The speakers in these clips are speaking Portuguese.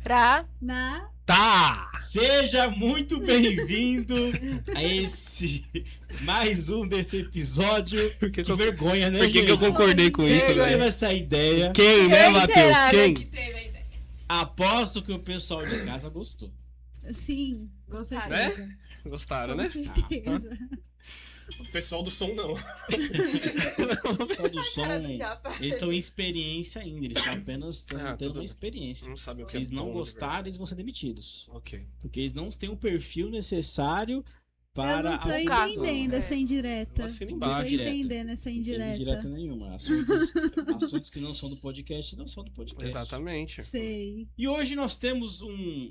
Tá! Seja muito bem-vindo a esse mais um desse episódio. Que vergonha, né, Por que eu concordei com Quem isso, teve velho? essa ideia? Quem, né, Matheus? Quem? Aposto que o pessoal de casa gostou. Sim, com certeza. Né? Gostaram, Com né? certeza. O pessoal do som não. O pessoal do som, eles estão em experiência ainda. Eles estão apenas tendo tudo uma experiência. Não sabem o Se que é eles não bom, gostarem, eles vão ser demitidos. Ok. Porque eles não têm o perfil necessário para Eu não tô a função. entendendo essa indireta. Assina Não embaixo. tô entendendo essa Não tem indireta. indireta nenhuma. Assuntos que não são do podcast não são do podcast. Exatamente. Sei. E hoje nós temos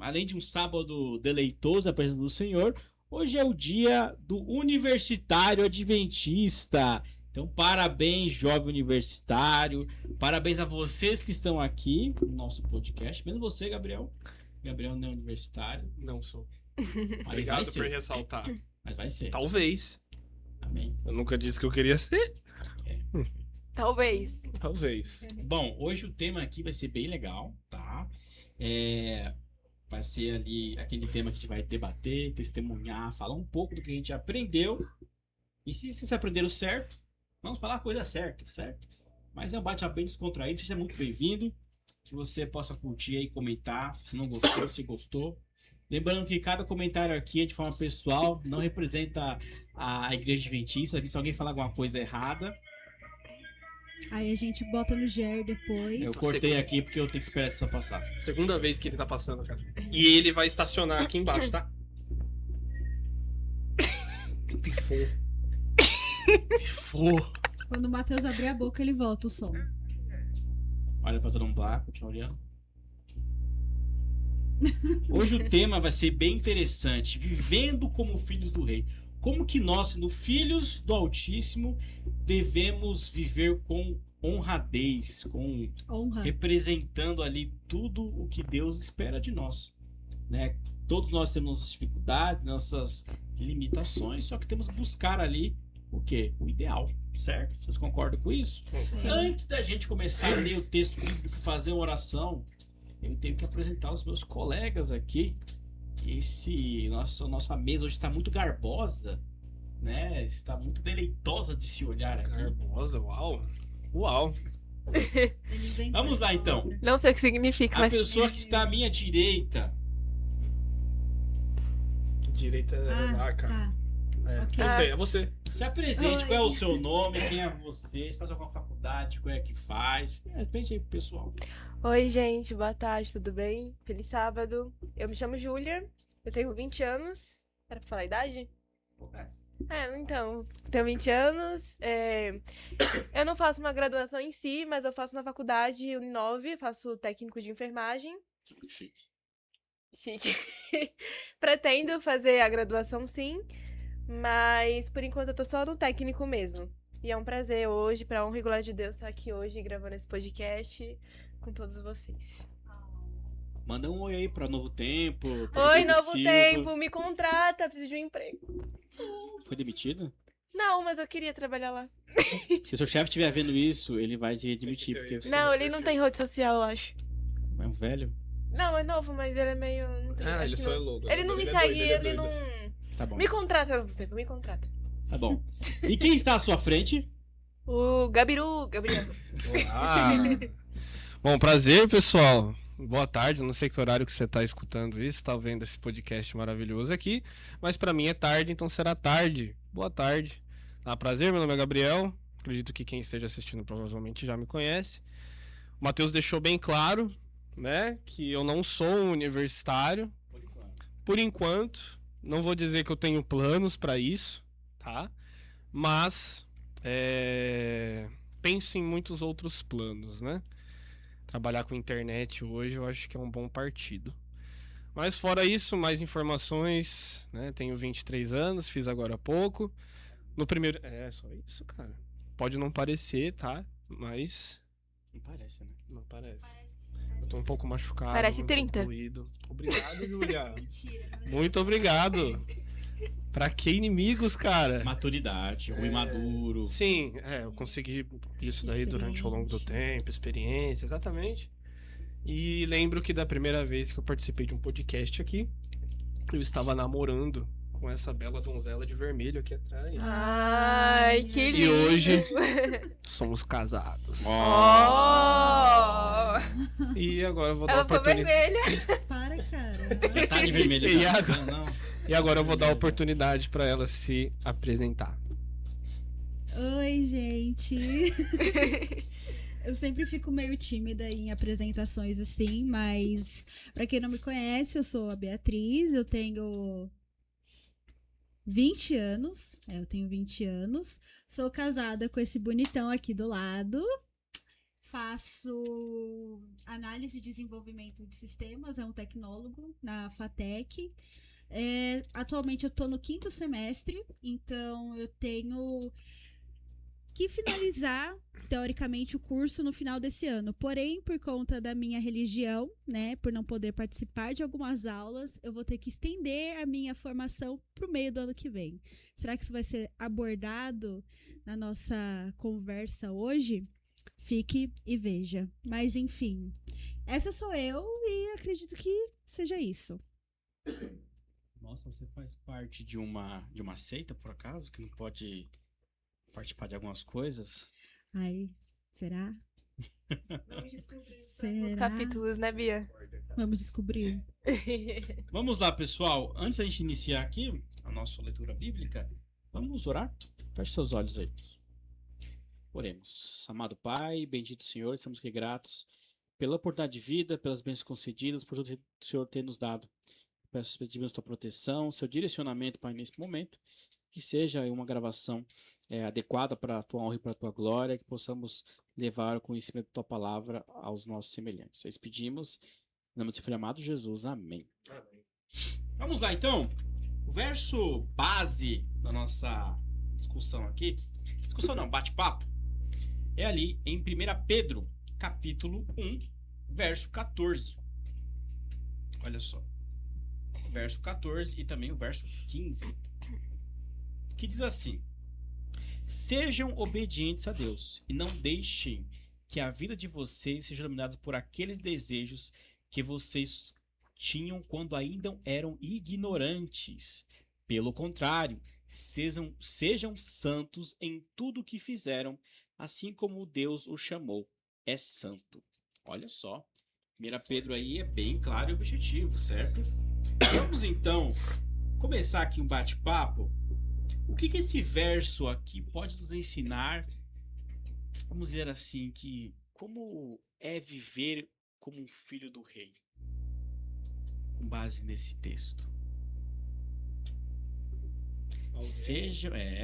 além de um sábado deleitoso à presença do Senhor, hoje é o dia do universitário adventista. Então, parabéns, jovem universitário. Parabéns a vocês que estão aqui no nosso podcast. Mesmo você, Gabriel. Gabriel não é universitário. Não sou. Mas vai Obrigado por ser. ressaltar. Mas vai ser. Talvez. Amém. Eu nunca disse que eu queria ser. Talvez. Talvez. Bom, hoje o tema aqui vai ser bem legal, tá? Vai ser ali aquele tema que a gente vai debater, testemunhar, falar um pouco do que a gente aprendeu. E se vocês aprenderam certo, vamos falar a coisa certa, certo? Mas é um bate-papo bem descontraído, seja muito bem-vindo. Que você possa curtir aí, comentar, se não gostou, se gostou. Lembrando que cada comentário aqui é de forma pessoal, não representa a Igreja Adventista. Se alguém falar alguma coisa errada, Aí a gente bota no GER depois. eu cortei aqui porque eu tenho que esperar isso passar. Segunda vez que ele tá passando, cara. E ele vai estacionar aqui embaixo, tá? Pifou. Pifou. Quando o Matheus abrir a boca, ele volta o som. Olha pra todo mundo lá, continua olhando. Hoje o tema vai ser bem interessante. Vivendo como filhos do rei. Como que nós, sendo filhos do Altíssimo, devemos viver com honradez, com Honra. representando ali tudo o que Deus espera de nós, né? Todos nós temos nossas dificuldades, nossas limitações, só que temos que buscar ali o quê? O ideal, certo? Vocês concordam com isso? Sim. Antes da gente começar a ler o texto bíblico e fazer uma oração, eu tenho que apresentar os meus colegas aqui. Nossa mesa hoje está muito garbosa, né? Está muito deleitosa de se olhar aqui. Garbosa, uau. Uau. Eles vêm Vamos lá então. Não sei o que significa, A mas pessoa que está à minha direita, Direita Ah, cara. tá. Ok. Eu sei, é você. se apresente. Oi. Qual é o seu nome? Quem é você? Faz alguma faculdade? Qual é que faz? Depende aí pro pessoal. Oi, gente, boa tarde, tudo bem? Feliz sábado. Eu me chamo Júlia, eu tenho 20 anos. Era pra falar a idade? Então, tenho 20 anos. Eu não faço uma graduação em si, mas eu faço na faculdade Uninove, faço técnico de enfermagem. Chique. Pretendo fazer a graduação sim, mas por enquanto eu tô só no técnico mesmo. E é um prazer hoje, pra honra e glória de Deus, estar aqui hoje gravando esse podcast com todos vocês. Manda um oi aí pra Novo Tempo. pro Oi, Rodrigo Novo Silva. Tempo, me contrata, preciso de um emprego. Foi demitido? Não, mas eu queria trabalhar lá. Se seu chefe estiver vendo isso, ele vai te demitir, porque você Não, ele não tem rede social, eu acho. é um velho. Não, é novo, mas ele é meio... Não tem, acho Ele que só não. é louco. Ele não me é segue, doido, é ele doido. não... Tá bom. Me contrata, Novo Tempo, me contrata. Tá bom. E quem está à sua frente? O Gabriel. Olá. Bom, prazer, pessoal. Boa tarde, não sei que horário que você está escutando isso, tá vendo esse podcast maravilhoso aqui, mas para mim é tarde, então será tarde. Boa tarde. Prazer, meu nome é Gabriel. Acredito que quem esteja assistindo provavelmente já me conhece. O Matheus deixou bem claro, né, que eu não sou um universitário. Por enquanto, não vou dizer que eu tenho planos para isso, tá? Mas penso em muitos outros planos, né? Trabalhar com internet hoje eu acho que é um bom partido. Mas fora isso, mais informações, né? Tenho 23 anos, fiz agora há pouco. No primeiro... só isso, cara. Pode não parecer, tá? Mas... Não parece, né? Não parece. Eu tô um pouco machucado. Parece um 30. pouco doído. Obrigado, Júlia. Mentira. Muito obrigado. Pra que inimigos, cara? Maturidade, ruim maduro. Sim, eu consegui isso daí durante ao longo do tempo, experiência, exatamente. E lembro que da primeira vez que eu participei de um podcast aqui, eu estava namorando com essa bela donzela de vermelho aqui atrás. Ai, que lindo. E hoje somos casados. Oh! E agora eu vou dar Ela a ficou oportunidade. vermelha. Para, cara. Já tá de vermelho E já. agora- Não. E agora eu vou dar a oportunidade para ela se apresentar. Oi, gente. Eu sempre fico meio tímida em apresentações assim, mas pra quem não me conhece, eu sou a Beatriz, eu tenho 20 anos. Eu tenho 20 anos. Sou casada com esse bonitão aqui do lado. Faço análise e desenvolvimento de sistemas, é um tecnólogo na FATEC. Atualmente eu tô no 5º semestre, então eu tenho que finalizar, teoricamente, o curso no final desse ano. Porém, por conta da minha religião, né, por não poder participar de algumas aulas, eu vou ter que estender a minha formação pro meio do ano que vem. Será que isso vai ser abordado na nossa conversa hoje? Fique e veja. Mas, enfim, essa sou eu e acredito que seja isso. Nossa, você faz parte de uma seita, por acaso, que não pode participar de algumas coisas? Ai, será? Vamos descobrir os Será? capítulos, né, Bia? Vamos descobrir. Vamos lá, pessoal. Antes da gente iniciar aqui a nossa leitura bíblica, vamos orar? Feche seus olhos aí. Oremos. Amado Pai, bendito Senhor, estamos aqui gratos pela oportunidade de vida, pelas bênçãos concedidas, por tudo que o Senhor tem nos dado. Pedimos tua proteção, seu direcionamento, Pai, nesse momento, que seja uma gravação adequada para a tua honra e para a tua glória, que possamos levar o conhecimento da tua palavra aos nossos semelhantes. Nós pedimos, em nome do seu filho amado Jesus, amém. Vamos lá, então. O verso base da nossa discussão aqui, discussão não, bate-papo, é ali em 1 Pedro, capítulo 1, verso 14. Olha só. Verso 14 e também o verso 15. Que diz assim: sejam obedientes a Deus e não deixem que a vida de vocês seja dominada por aqueles desejos que vocês tinham quando ainda eram ignorantes. Pelo contrário, sejam santos em tudo o que fizeram, assim como Deus o chamou. É santo. Olha só. 1 Pedro aí é bem claro e objetivo, certo? Vamos então começar aqui um bate-papo. O que esse verso aqui pode nos ensinar? Vamos dizer assim, que como é viver como um filho do rei? Com base nesse texto.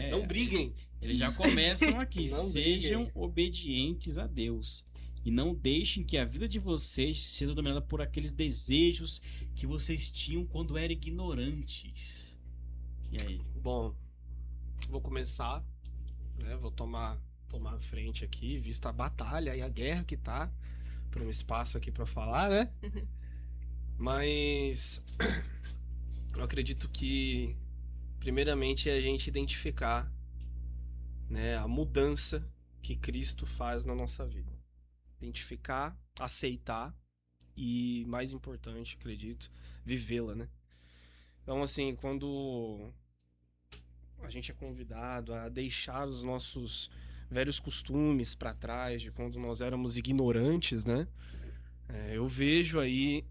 Não briguem. Eles já começam aqui. Não Sejam briguem. obedientes a Deus. E não deixem que a vida de vocês seja dominada por aqueles desejos que vocês tinham quando eram ignorantes. E aí? Bom, vou começar, né? Vou tomar a frente aqui, vista a batalha e a guerra que tá, por um espaço aqui pra falar, né? Mas eu acredito que primeiramente é a gente identificar, né, a mudança que Cristo faz na nossa vida. Identificar, aceitar e, mais importante, acredito, vivê-la, né? Então, assim, quando a gente é convidado a deixar os nossos velhos costumes para trás, de quando nós éramos ignorantes, né? Eu vejo aí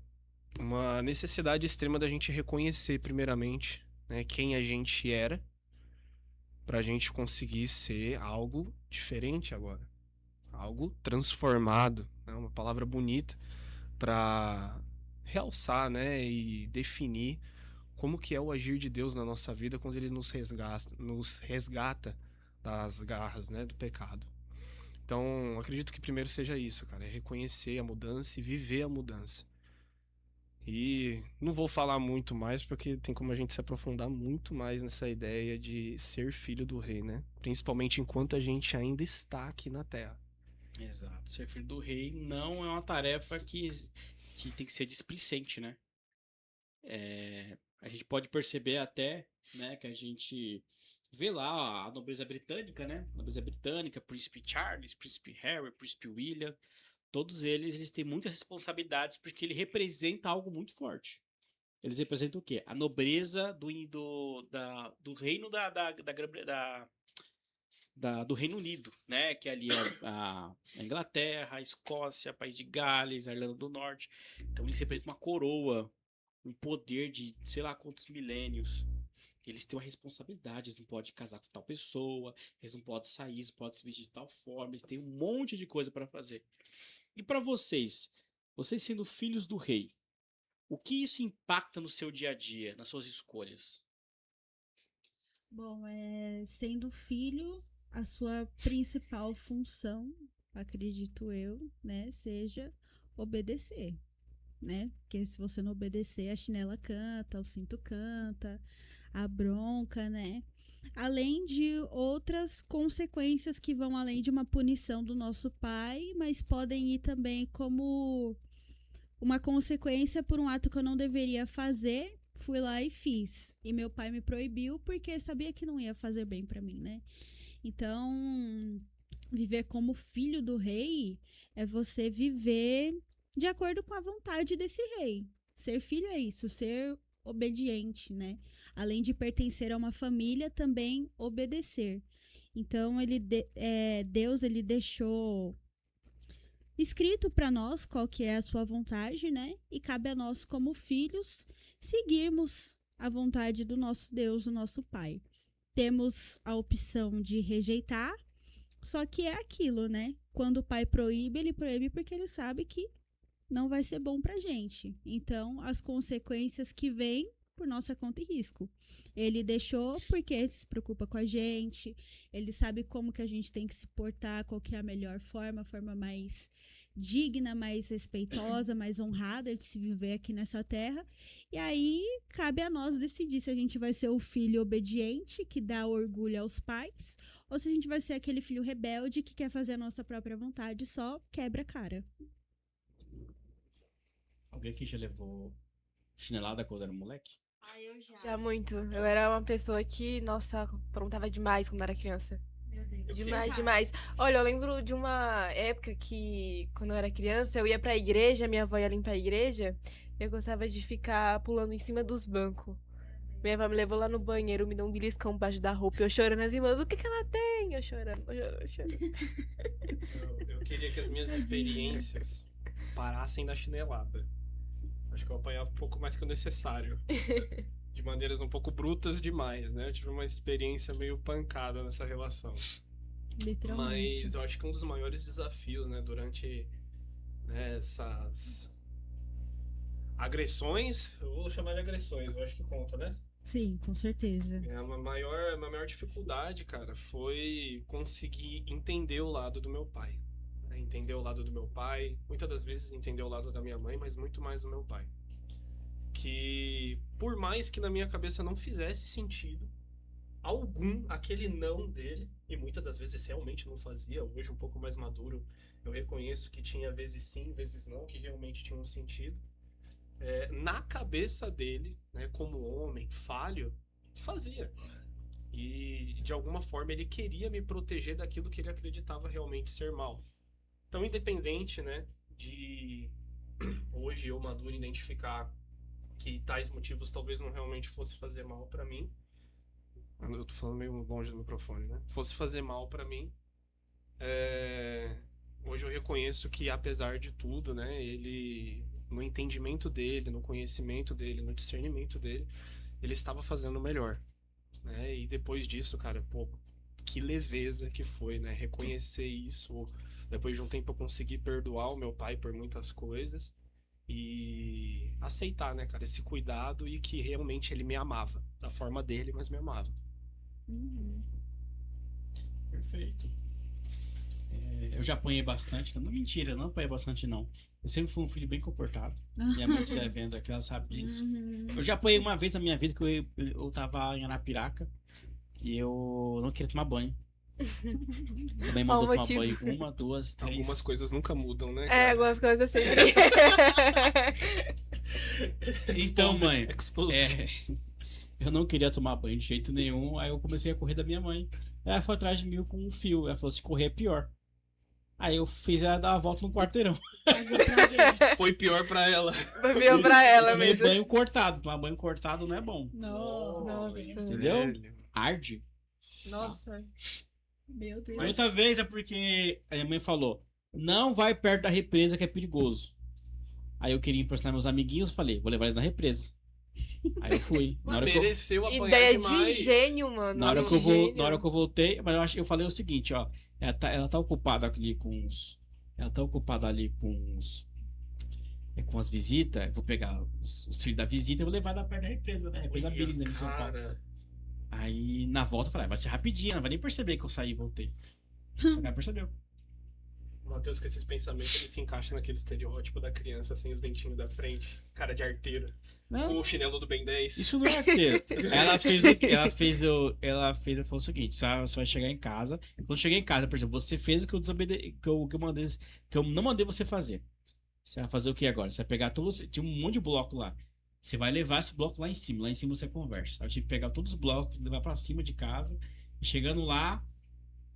uma necessidade extrema da gente reconhecer, primeiramente, né, quem a gente era, para a gente conseguir ser algo diferente agora. Algo transformado, né? Uma palavra bonita para realçar, né, e definir como que é o agir de Deus na nossa vida quando ele nos resgata das garras, né, do pecado. Então, acredito que primeiro seja isso, cara, é reconhecer a mudança e viver a mudança. E não vou falar muito mais porque tem como a gente se aprofundar muito mais nessa ideia de ser filho do rei, né? Principalmente enquanto a gente ainda está aqui na Terra. Exato. Ser filho do rei não é uma tarefa que tem que ser displicente, né? A gente pode perceber até, né, que a gente vê lá a nobreza britânica, né? A nobreza britânica, Príncipe Charles, Príncipe Harry, Príncipe William. todos eles têm muitas responsabilidades porque ele representa algo muito forte. Eles representam o quê? A nobreza do reino do Reino Unido, né? Que ali é a Inglaterra, a Escócia, País de Gales, a Irlanda do Norte. Então eles representam uma coroa, um poder de sei lá quantos milênios. Eles têm uma responsabilidade, eles não podem casar com tal pessoa, eles não podem sair, eles não podem se vestir de tal forma, eles têm um monte de coisa para fazer. E para vocês sendo filhos do rei, o que isso impacta no seu dia a dia, nas suas escolhas? Bom, sendo filho, a sua principal função, acredito eu, né, seja obedecer, né? Porque se você não obedecer, a chinela canta, o cinto canta, a bronca, né? Além de outras consequências que vão além de uma punição do nosso pai, mas podem ir também como uma consequência por um ato que eu não deveria fazer, fui lá e fiz. E meu pai me proibiu porque sabia que não ia fazer bem pra mim, né? Então, viver como filho do rei é você viver de acordo com a vontade desse rei. Ser filho é isso, ser obediente, né? Além de pertencer a uma família, também obedecer. Então, Deus ele deixou escrito para nós qual que é a sua vontade, né? E cabe a nós como filhos seguirmos a vontade do nosso Deus, o nosso Pai. Temos a opção de rejeitar, só que é aquilo, né? Quando o pai proíbe, ele proíbe porque ele sabe que não vai ser bom pra gente. Então, as consequências que vêm por nossa conta e risco. Ele deixou porque ele se preocupa com a gente, ele sabe como que a gente tem que se portar, qual que é a melhor forma, a forma mais digna, mais respeitosa, mais honrada de se viver aqui nessa terra. E aí, cabe a nós decidir se a gente vai ser o filho obediente, que dá orgulho aos pais, ou se a gente vai ser aquele filho rebelde que quer fazer a nossa própria vontade e só quebra a cara. Alguém aqui já levou chinelada quando era moleque? Eu já. Já muito. Eu era uma pessoa que, nossa, aprontava demais quando era criança. Meu Deus. Demais, demais. Olha, eu lembro de uma época que, quando eu era criança, eu ia pra igreja, minha avó ia limpar a igreja, eu gostava de ficar pulando em cima dos bancos. Minha avó me levou lá no banheiro, me deu um beliscão embaixo da roupa, eu chorando, as irmãs, o que que ela tem? Eu chorando, eu chorando. Eu queria que as minhas experiências parassem na chinelada. Acho que eu apanhava um pouco mais que o necessário. De maneiras um pouco brutas demais, né? Eu tive uma experiência meio pancada nessa relação. Literalmente. Mas eu acho que um dos maiores desafios, né, durante, né, essas agressões, eu vou chamar de agressões, eu acho que conta, né? Sim, com certeza. Uma maior dificuldade, cara, foi conseguir entender o lado do meu pai. Né? Entender o lado do meu pai, muitas das vezes entender o lado da minha mãe, mas muito mais do meu pai. Que, por mais que na minha cabeça não fizesse sentido algum aquele não dele, e muitas das vezes realmente não fazia, hoje um pouco mais maduro, eu reconheço que tinha vezes sim, vezes não, que realmente tinha um sentido. Na cabeça dele, né, como homem falho, fazia. E de alguma forma ele queria me proteger daquilo que ele acreditava realmente ser mal. Então, independente, né, de hoje eu maduro identificar que tais motivos talvez não realmente fosse fazer mal pra mim. Eu tô falando meio longe do microfone, né? Fosse fazer mal pra mim. Hoje eu reconheço que, apesar de tudo, né, ele, no entendimento dele, no conhecimento dele, no discernimento dele, ele estava fazendo o melhor, né? E depois disso, cara, pô, que leveza que foi, né? Reconhecer isso. Depois de um tempo eu consegui perdoar o meu pai por muitas coisas e aceitar, né, cara, esse cuidado e que realmente ele me amava, da forma dele, mas me amava. Perfeito. Eu já apanhei bastante, não, mentira, não apanhei bastante não. Eu sempre fui um filho bem comportado. Minha mãe estiver vendo aqui, ela sabe disso. Eu já apanhei uma vez na minha vida que eu tava em Arapiraca e eu não queria tomar banho. Minha mãe mandou tomar banho 1, 2, 3. Algumas coisas nunca mudam, né, É, cara? algumas coisas sempre. Então, mãe, Exposed. eu não queria tomar banho de jeito nenhum. Aí eu comecei a correr da minha mãe. Ela foi atrás de mim com um fio. Ela falou: se correr é pior. Aí eu fiz ela dar a volta no quarteirão. Pagou pra alguém. Foi pior pra ela. Bebeu pra ela Tomei mesmo. banho cortado. Tomar banho cortado não é bom. Nossa. Entendeu? Velho. Arde. Nossa. Meu Deus. Mas outra vez é porque a minha mãe falou: não vai perto da represa que é perigoso. Aí eu queria impressionar meus amiguinhos, eu falei: vou levar eles na represa. Aí eu fui. Na hora que eu, Mereceu apanhar Ideia demais. de gênio, mano. na hora Um que eu, gênio. na hora que eu voltei, mas eu falei o seguinte, ó. Ela tá ocupada ali com os. Ela tá ocupada ali com os. Com as visitas. Eu vou pegar os filhos da visita e vou levar da perto da represa, né? Represa Billings ali em São Paulo. Cara. Aí na volta eu falei: vai ser rapidinho, não vai nem perceber que eu saí e voltei. Só que ela percebeu. O Matheus, com esses pensamentos, ele se encaixa naquele estereótipo da criança sem os dentinhos da frente, cara de arteiro, com Não, o chinelo do Ben 10. isso não é arteiro. Ela falou o seguinte: você vai chegar em casa. Quando eu cheguei em casa, por exemplo, você fez o que eu não mandei você fazer. Você vai fazer o que agora? Você vai pegar todos. Tinha um monte de bloco lá. Você vai levar esse bloco lá em cima. Lá em cima você conversa. Aí eu tive que pegar todos os blocos, levar pra cima de casa. E chegando lá,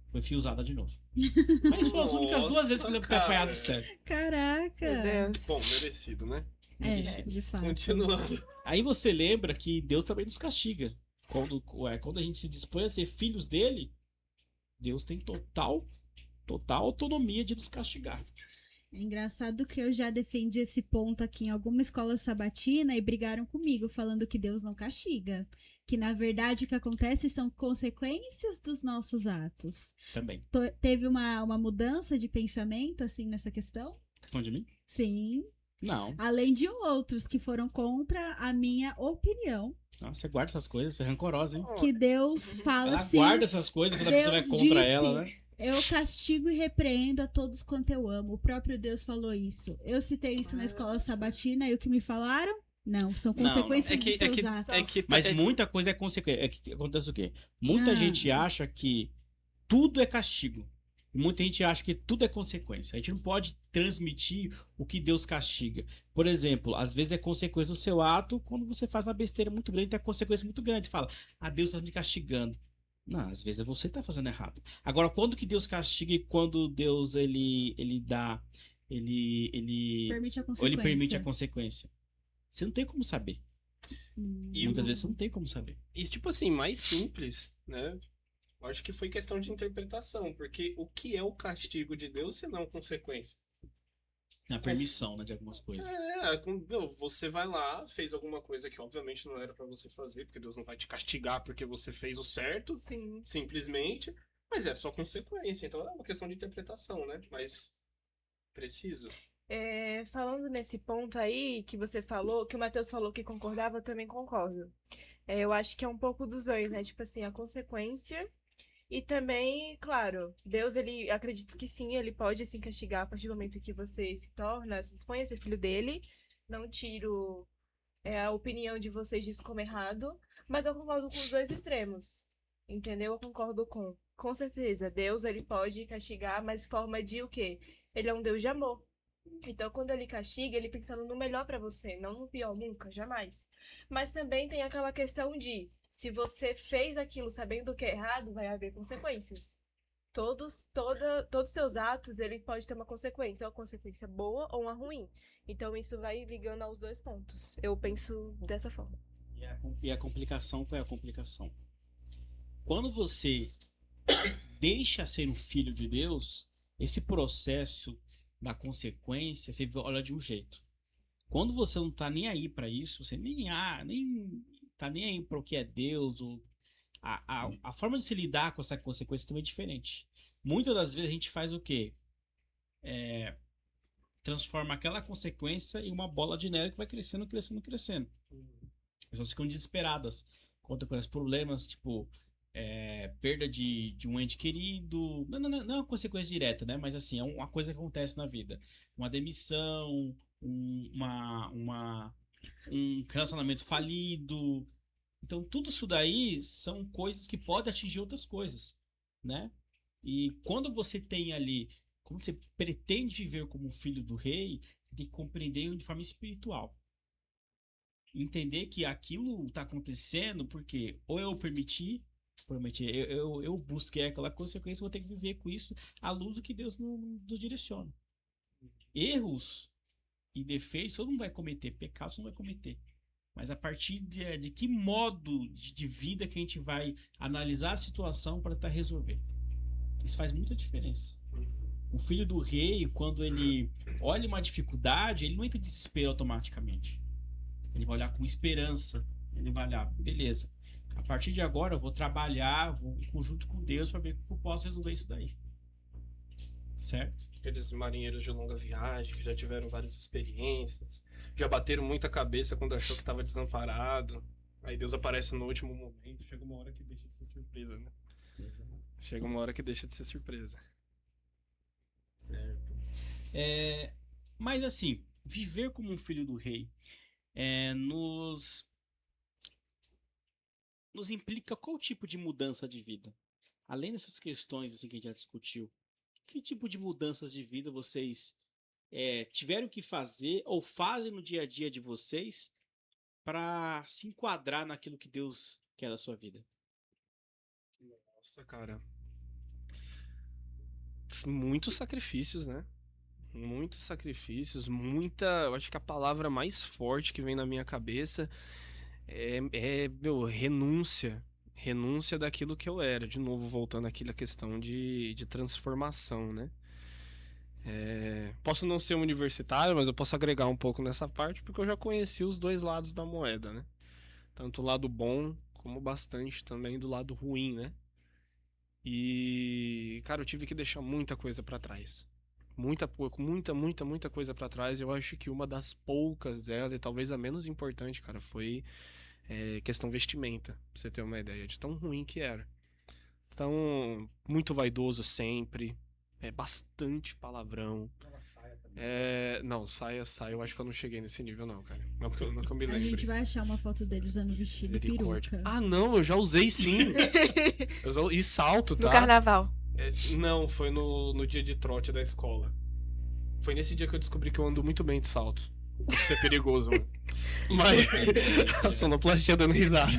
foi fio usada de novo. Mas foram as únicas 2 vezes que eu lembro de ter apanhado sério. Caraca. Meu Deus. Bom, merecido, né? De fato. Continuando. Aí você lembra que Deus também nos castiga. Quando a gente se dispõe a ser filhos dele, Deus tem total autonomia de nos castigar. Engraçado que eu já defendi esse ponto aqui em alguma escola sabatina e brigaram comigo, falando que Deus não castiga. Que na verdade o que acontece são consequências dos nossos atos. Também. Teve uma mudança de pensamento, assim, nessa questão? Tá falando de mim? Sim. Não. Além de outros que foram contra a minha opinião. Não, você guarda essas coisas, você é rancorosa, hein? Que Deus fala Ela assim. guarda essas coisas quando a pessoa vai Deus contra disse, ela, né? Eu castigo e repreendo a todos quanto eu amo. O próprio Deus falou isso. Eu citei isso na escola sabatina e o que me falaram? Não, são consequências dos seus atos. Mas muita coisa é consequência. É que acontece o quê? Muita gente acha que tudo é castigo. E muita gente acha que tudo é consequência. A gente não pode transmitir o que Deus castiga. Por exemplo, às vezes é consequência do seu ato quando você faz uma besteira muito grande, tem consequência muito grande. Você fala: Deus está me castigando. Não, às vezes você tá fazendo errado. Agora, quando que Deus castiga e quando Deus ele Permite a ou consequência. ele permite a consequência? Você não tem como saber. E Muitas vezes você não tem como saber. E tipo assim, mais simples, né? Eu acho que foi questão de interpretação, porque o que é o castigo de Deus se não consequência? Na permissão, né, de algumas coisas. Você vai lá, fez alguma coisa que obviamente não era pra você fazer, porque Deus não vai te castigar porque você fez o certo, Sim. simplesmente, mas é só consequência, então é uma questão de interpretação, né? Mas preciso. Falando nesse ponto aí que você falou, que o Matheus falou que concordava, eu também concordo. Eu acho que é um pouco dos dois, né? Tipo assim, a consequência e também, claro, Deus, ele, acredito que sim, ele pode assim castigar a partir do momento que você se dispõe a ser filho dele. Não tiro a opinião de vocês disso como errado, mas eu concordo com os dois extremos. Entendeu? Eu concordo com certeza, Deus, ele pode castigar, mas forma de o quê? Ele é um Deus de amor. Então, quando ele castiga, ele pensando no melhor pra você, não no pior, nunca, jamais. Mas também tem aquela questão de, se você fez aquilo sabendo que é errado, vai haver consequências. Todos os seus atos, ele pode ter uma consequência, ou uma consequência boa ou uma ruim. Então, isso vai ligando aos dois pontos. Eu penso dessa forma. E a complicação, qual é a complicação? Quando você deixa ser um filho de Deus, esse processo da consequência, você olha de um jeito. Quando você não tá nem aí pra isso, você nem tá nem aí para o que é Deus, ou a forma de se lidar com essa consequência também é diferente. Muitas das vezes a gente faz o quê? Transforma aquela consequência em uma bola de neve que vai crescendo, crescendo, crescendo. As pessoas ficam desesperadas quando acontecem problemas, tipo perda de um ente querido. Não é uma consequência direta, né? Mas assim, é uma coisa que acontece na vida. Uma demissão, um relacionamento falido. Então, tudo isso daí são coisas que podem atingir outras coisas, né? E quando você tem ali, quando você pretende viver como filho do rei, você tem que compreender de forma espiritual. Entender que aquilo está acontecendo porque ou eu permiti, Provavelmente eu busquei aquela consequência, vou ter que viver com isso à luz do que Deus nos direciona. Erros e defeitos todo mundo vai cometer, pecados não vai cometer. Mas a partir de que modo de vida que a gente vai analisar a situação para tentar resolver. Isso faz muita diferença. O filho do rei, quando ele olha uma dificuldade, ele não entra em desespero automaticamente. Ele vai olhar com esperança. Ele vai olhar, beleza. A partir de agora eu vou trabalhar, vou em conjunto com Deus para ver como eu posso resolver isso daí. Certo? Aqueles marinheiros de longa viagem que já tiveram várias experiências, já bateram muita cabeça quando achou que estava desamparado. Aí Deus aparece no último momento. Chega uma hora que deixa de ser surpresa, né? Chega uma hora que deixa de ser surpresa. Certo. Mas assim, viver como um filho do rei nos implica qual tipo de mudança de vida? Além dessas questões assim, que a gente já discutiu, que tipo de mudanças de vida vocês tiveram que fazer ou fazem no dia a dia de vocês para se enquadrar naquilo que Deus quer da sua vida? Nossa, cara. Muitos sacrifícios, né? Muitos sacrifícios, eu acho que a palavra mais forte que vem na minha cabeça renúncia. Renúncia daquilo que eu era. De novo, voltando àquela questão de transformação, né? Posso não ser um universitário, mas eu posso agregar um pouco nessa parte, porque eu já conheci os dois lados da moeda, né? Tanto o lado bom, como bastante também do lado ruim, né? E, cara, eu tive que deixar muita coisa pra trás. Muita coisa pra trás. Eu acho que uma das poucas dela, e talvez a menos importante, cara, foi questão vestimenta. Pra você ter uma ideia de tão ruim que era. Então, muito vaidoso sempre. Bastante palavrão. Não, saia, eu acho que eu não cheguei nesse nível, não, cara. Não que eu me A lembre. gente vai achar uma foto dele usando vestido e Misericórdia. peruca. Ah, não, eu já usei sim. E salto, tá? No carnaval. Não, foi no dia de trote da escola. Foi nesse dia que eu descobri que eu ando muito bem de salto. Isso é perigoso, mano. Mas. A sonoplastia dando risada.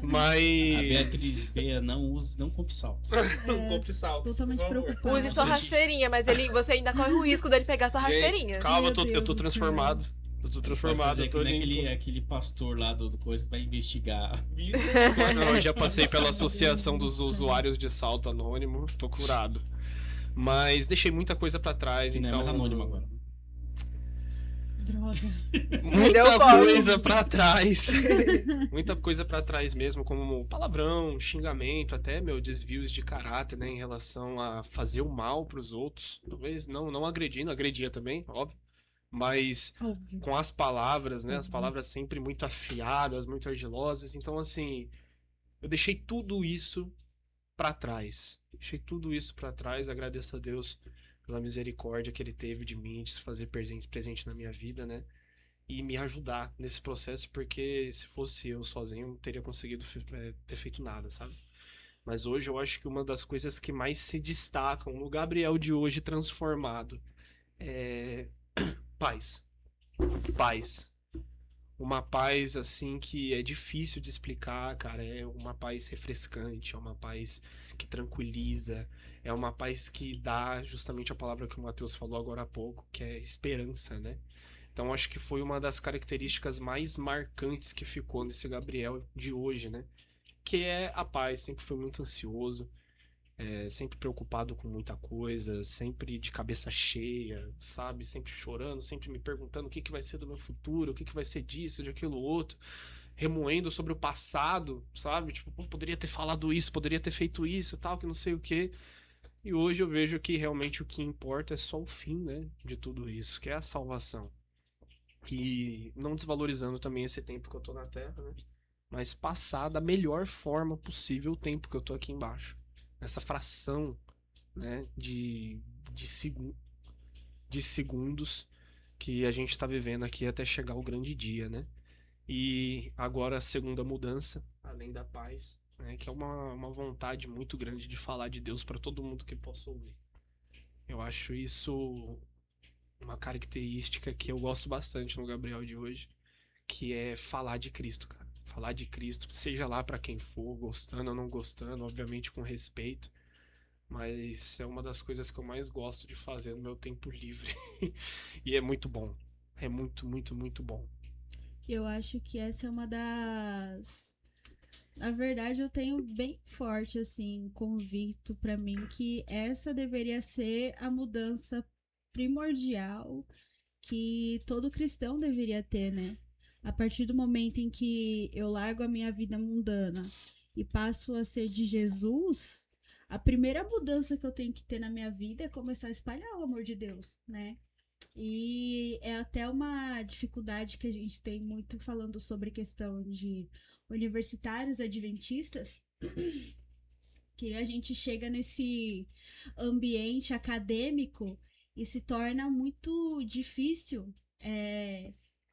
Mas. A Beatriz Bea não compre salto. Não compre salto. Totalmente preocupada. Use sua rasteirinha, mas você ainda corre o risco dele pegar sua rasteirinha. Calma, Meu eu Deus tô do transformado. Eu tô Vai transformado. fazer Eu tô aquele pastor lá do coisa que vai investigar. Não, eu já passei pela associação dos usuários de salto anônimo. Tô curado. Mas deixei muita coisa pra trás, Não então. é mais anônimo agora. Droga. Muita coisa pra trás. Muita coisa pra trás mesmo, como palavrão, xingamento, até desvios de caráter, né, em relação a fazer o mal pros outros. Talvez não agredindo, agredia também, óbvio. Mas Óbvio. com as palavras, né, as palavras sempre muito afiadas, muito argilosas. Então, assim, eu deixei tudo isso pra trás. Deixei tudo isso pra trás, agradeço a Deus pela misericórdia que ele teve de mim, de se fazer presente na minha vida, né? E me ajudar nesse processo, porque se fosse eu sozinho, eu não teria conseguido ter feito nada, sabe? Mas hoje eu acho que uma das coisas que mais se destacam no Gabriel de hoje transformado é paz. Paz. Uma paz, assim, que é difícil de explicar, cara. É uma paz refrescante, é uma paz que tranquiliza, é uma paz que dá justamente a palavra que o Matheus falou agora há pouco, que é esperança, né? Então acho que foi uma das características mais marcantes que ficou nesse Gabriel de hoje, né? Que é a paz. Sempre fui muito ansioso, sempre preocupado com muita coisa, sempre de cabeça cheia, sabe? Sempre chorando, sempre me perguntando o que vai ser do meu futuro, o que vai ser disso, de aquilo outro, remoendo sobre o passado, sabe? Tipo, poderia ter falado isso, poderia ter feito isso, tal, que não sei o quê. E hoje eu vejo que realmente o que importa é só o fim, né, de tudo isso, que é a salvação. E não desvalorizando também esse tempo que eu tô na Terra, né? Mas passar da melhor forma possível o tempo que eu tô aqui embaixo. Nessa fração, né, de segundos que a gente tá vivendo aqui até chegar o grande dia, né? E agora a segunda mudança, além da paz, né, que é uma vontade muito grande de falar de Deus para todo mundo que possa ouvir. Eu acho isso uma característica que eu gosto bastante no Gabriel de hoje, que é falar de Cristo, cara. falar de Cristo, seja lá pra quem for, gostando ou não gostando, obviamente com respeito. Mas é uma das coisas que eu mais gosto de fazer no meu tempo livre. E é muito bom. É muito, muito, muito bom. Eu acho que essa é uma das. Na verdade, eu tenho bem forte, assim, convicto pra mim que essa deveria ser a mudança primordial que todo cristão deveria ter, né? A partir do momento em que eu largo a minha vida mundana e passo a ser de Jesus, a primeira mudança que eu tenho que ter na minha vida é começar a espalhar o amor de Deus, né? E é até uma dificuldade que a gente tem muito falando sobre questão de universitários adventistas, que a gente chega nesse ambiente acadêmico e se torna muito difícil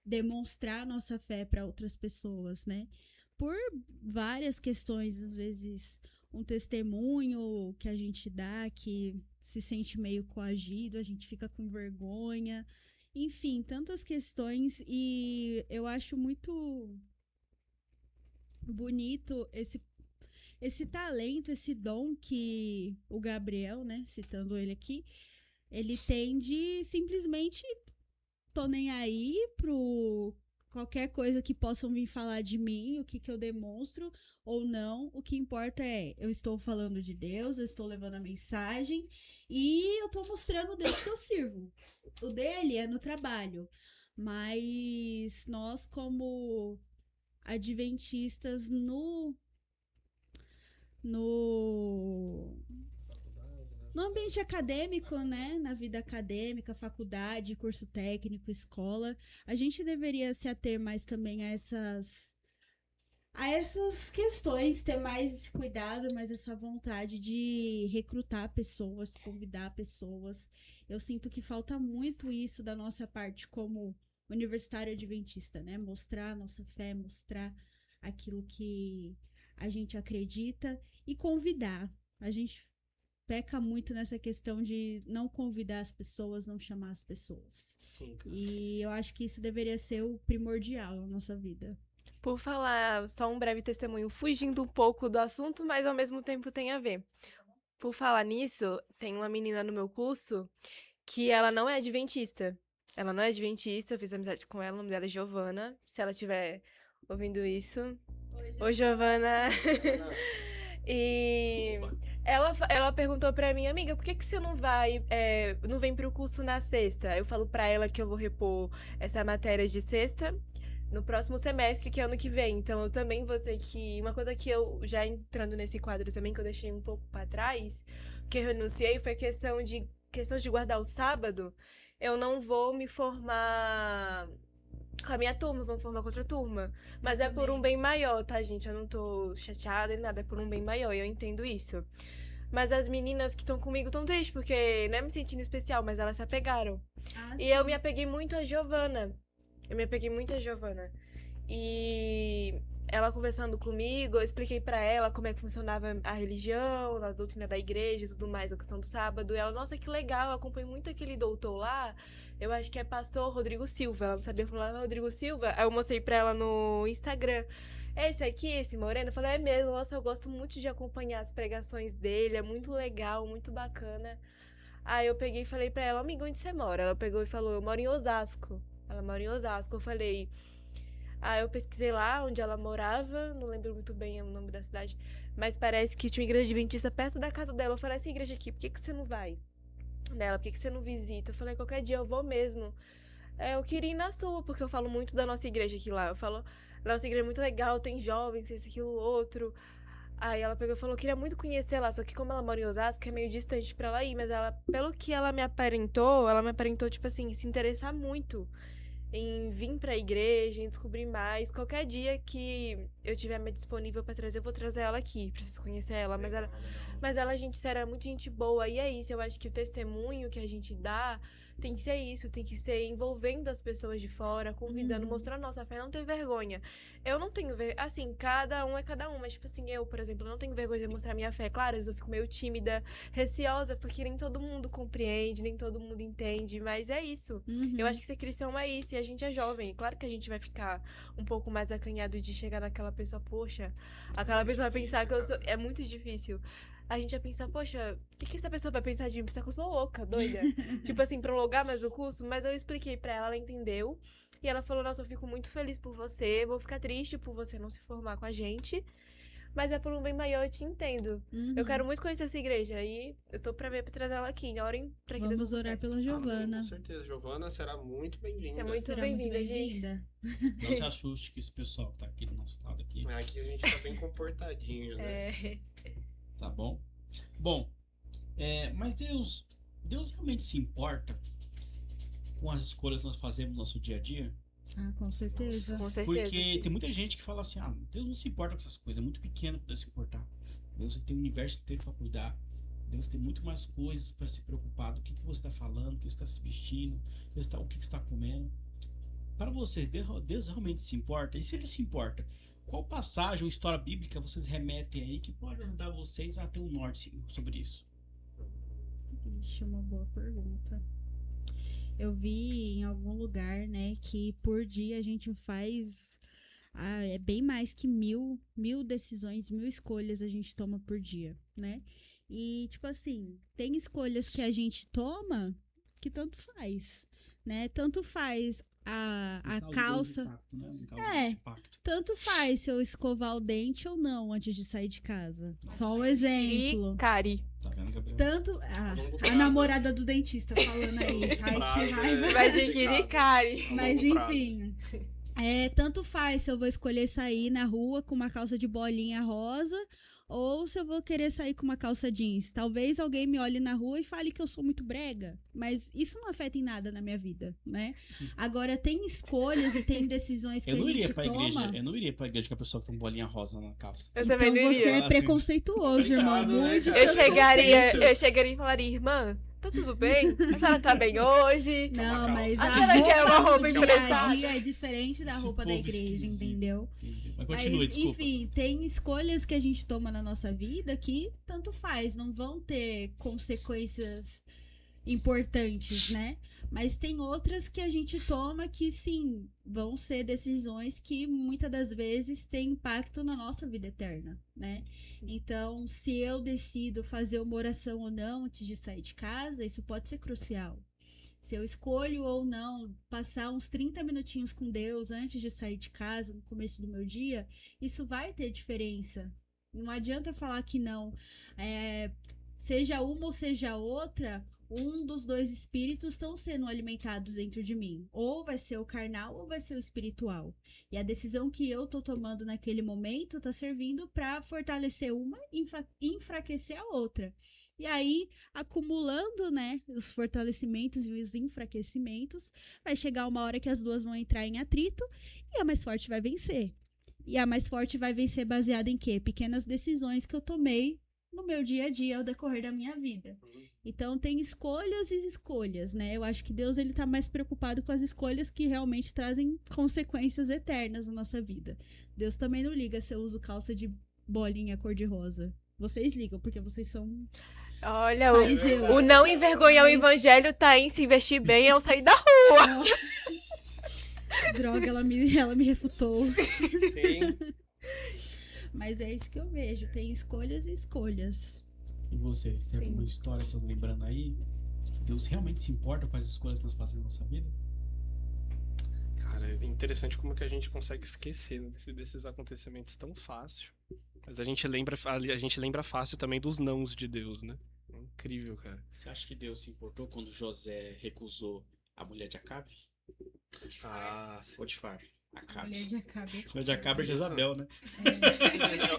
demonstrar nossa fé para outras pessoas, né? Por várias questões, às vezes um testemunho que a gente dá que se sente meio coagido, a gente fica com vergonha, enfim, tantas questões e eu acho muito bonito esse talento, esse dom que o Gabriel, né, citando ele aqui, ele tem de simplesmente tô nem aí pro qualquer coisa que possam vir falar de mim, o que eu demonstro ou não. O que importa é eu estou falando de Deus, eu estou levando a mensagem e eu tô mostrando o Deus que eu sirvo. O dele é no trabalho. Mas nós, como adventistas no no ambiente acadêmico, né, na vida acadêmica, faculdade, curso técnico, escola, a gente deveria se ater mais também a essas questões, ter mais esse cuidado, mais essa vontade de recrutar pessoas, convidar pessoas. Eu sinto que falta muito isso da nossa parte como universitário adventista, né? Mostrar a nossa fé, mostrar aquilo que a gente acredita e convidar. A gente peca muito nessa questão de não convidar as pessoas, não chamar as pessoas. Sim, cara. E eu acho que isso deveria ser o primordial na nossa vida. Por falar, só um breve testemunho, fugindo um pouco do assunto, mas ao mesmo tempo tem a ver. Por falar nisso, tem uma menina no meu curso que ela não é adventista. Ela não é adventista, eu fiz amizade com ela, o nome dela é Giovana. Se ela estiver ouvindo isso. Oi, Giovana. E ela perguntou pra mim, amiga, por que você não vai, não vem pro curso na sexta? Eu falo pra ela que eu vou repor essa matéria de sexta no próximo semestre, que é ano que vem. Então eu também vou ter que... Uma coisa que eu, já entrando nesse quadro também, que eu deixei um pouco pra trás, que eu renunciei, foi questão de guardar o sábado. Eu não vou me formar com a minha turma, vou me formar com outra turma. Mas é por um bem maior, tá, gente? Eu não tô chateada nem nada, é por um bem maior, e eu entendo isso. Mas as meninas que estão comigo estão tristes, porque não é me sentindo especial, mas elas se apegaram. E eu me apeguei muito a Giovana. E ela conversando comigo, eu expliquei pra ela como é que funcionava a religião, a doutrina da igreja e tudo mais, a questão do sábado. E ela, nossa, que legal, eu acompanho muito aquele doutor lá. Eu acho que é pastor Rodrigo Silva. Ela não sabia falar Rodrigo Silva. Aí eu mostrei pra ela no Instagram. É esse aqui, esse moreno? Eu falei, é mesmo, nossa, eu gosto muito de acompanhar as pregações dele, é muito legal, muito bacana. Aí eu peguei e falei pra ela, amiga, onde você mora? Ela pegou e falou, eu moro em Osasco. Ela mora em Osasco. Eu falei... Aí eu pesquisei lá onde ela morava, não lembro muito bem o nome da cidade, mas parece que tinha uma igreja adventista perto da casa dela. Eu falei, essa igreja aqui, por que você não vai nela? Por que você não visita? Eu falei, qualquer dia eu vou mesmo. Eu queria ir na sua, porque eu falo muito da nossa igreja aqui lá. Eu falo, nossa igreja é muito legal, tem jovens, esse, aquilo, outro. Aí ela pegou e falou, eu queria muito conhecer lá, só que como ela mora em Osasco, é meio distante pra ela ir, mas ela, pelo que ela me aparentou, tipo assim, se interessar muito em vir pra igreja, em descobrir mais. Qualquer dia que eu tiver mais disponível pra trazer, eu vou trazer ela aqui. Preciso conhecer ela. Mas ela, gente, sério, é muito gente boa. E é isso, eu acho que o testemunho que a gente dá tem que ser isso, tem que ser envolvendo as pessoas de fora, convidando, Uhum. mostrando nossa fé, não ter vergonha. Eu não tenho vergonha, assim, cada um é cada um, mas tipo assim, eu, por exemplo, não tenho vergonha de mostrar minha fé. Claro, às vezes eu fico meio tímida, receosa, porque nem todo mundo compreende, nem todo mundo entende, mas é isso. Uhum. Eu acho que ser cristão é isso, e a gente é jovem. Claro que a gente vai ficar um pouco mais acanhado de chegar naquela pessoa, poxa, aquela pessoa vai pensar que eu sou. É muito difícil. A gente vai pensar, poxa, o que essa pessoa vai pensar de mim? Pensar que eu sou louca, doida. Tipo assim, prolongar mais o curso, mas eu expliquei pra ela, ela entendeu. E ela falou, nossa, eu fico muito feliz por você, vou ficar triste por você não se formar com a gente. Mas é por um bem maior, eu te entendo. Uhum. Eu quero muito conhecer essa igreja e eu tô pra ver, pra trazer ela aqui. Orem pra que Deus Vamos me orar conserte. pela Giovana. Com certeza, Giovana será muito bem-vinda. Você é muito Será bem-vinda, muito Gi. bem-vinda. Não se assuste que esse pessoal que tá aqui do nosso lado aqui, Aqui a gente tá bem comportadinho, né? É. tá bom? Bom, mas Deus realmente se importa com as escolhas que nós fazemos no nosso dia a dia? Ah, com certeza. Com certeza. Porque sim. tem muita gente que fala assim, Deus não se importa com essas coisas, é muito pequeno para Deus se importar. Deus tem um universo inteiro para cuidar. Deus tem muito mais coisas para se preocupar do que você está falando, o que você está se vestindo, o que você está comendo. Para vocês, Deus realmente se importa? E se Ele se importa, qual passagem ou história bíblica vocês remetem aí que pode ajudar vocês a ter um norte sobre isso? Ixi, uma boa pergunta. Eu vi em algum lugar, né, que por dia a gente faz é bem mais que mil decisões, 1000 escolhas a gente toma por dia, né? E, tipo assim, tem escolhas que a gente toma que tanto faz, né? Tanto faz a calça. Tanto faz se eu escovar o dente ou não antes de sair de casa. Só um exemplo. E Cari. Tá vendo, Gabriel? Tanto a namorada do dentista falando aí. Ai, que raiva. Vai adquirir Cari. Mas enfim. Tanto faz se eu vou escolher sair na rua com uma calça de bolinha rosa ou se eu vou querer sair com uma calça jeans. Talvez alguém me olhe na rua e fale que eu sou muito brega, mas isso não afeta em nada na minha vida, né? Agora, tem escolhas e tem decisões que Eu não a iria gente pra toma. igreja. Eu não iria pra igreja com a pessoa que tem bolinha rosa na calça. Eu Então também não você iria. é Assim, preconceituoso, irmão. complicado, né, Mude cara? Eu seus chegaria, conceitos. eu chegaria e falaria, irmã, tá tudo bem? A senhora tá bem hoje? Não, mas A a senhora quer uma roupa roupa do dia a emprestada? dia é diferente da Esse roupa da povo igreja, esquisito. entendeu? Entendeu? Mas continue, Mas, desculpa. enfim, tem escolhas que a gente toma na nossa vida que tanto faz, não vão ter consequências importantes, né? Mas tem outras que a gente toma que, sim, vão ser decisões que muitas das vezes têm impacto na nossa vida eterna, né? Então, se eu decido fazer uma oração ou não antes de sair de casa, isso pode ser crucial. Se eu escolho ou não passar uns 30 minutinhos com Deus antes de sair de casa, no começo do meu dia, isso vai ter diferença. Não adianta falar que não. Seja uma ou seja outra, um dos dois espíritos estão sendo alimentados dentro de mim. Ou vai ser o carnal ou vai ser o espiritual. E a decisão que eu tô tomando naquele momento tá servindo para fortalecer uma e enfraquecer a outra. E aí, acumulando, né, os fortalecimentos e os enfraquecimentos, vai chegar uma hora que as duas vão entrar em atrito e a mais forte vai vencer. E a mais forte vai vencer baseada em quê? Pequenas decisões que eu tomei no meu dia a dia ao decorrer da minha vida. Então, tem escolhas e escolhas, né? Eu acho que Deus, ele tá mais preocupado com as escolhas que realmente trazem consequências eternas na nossa vida. Deus também não liga se eu uso calça de bolinha cor-de-rosa. Vocês ligam, porque vocês são... Olha, Fariseus. o não envergonhar o evangelho tá em se investir bem ao sair da rua. Droga, ela me refutou. Sim. Mas é isso que eu vejo. Tem escolhas e escolhas. E vocês, tem Sim. alguma história, se lembrando aí, que Deus realmente se importa com as escolhas que nós fazemos na nossa vida? Cara, é interessante como que a gente consegue esquecer, né, desses acontecimentos tão fácil. Mas a gente lembra fácil também dos nãos de Deus, né? É incrível, cara. Você acha que Deus se importou quando José recusou a mulher de Acabe? Ah, sim. Potifar. Acabe. Mulher de Acabe. Mulher de Acabe é de Jezabel, né?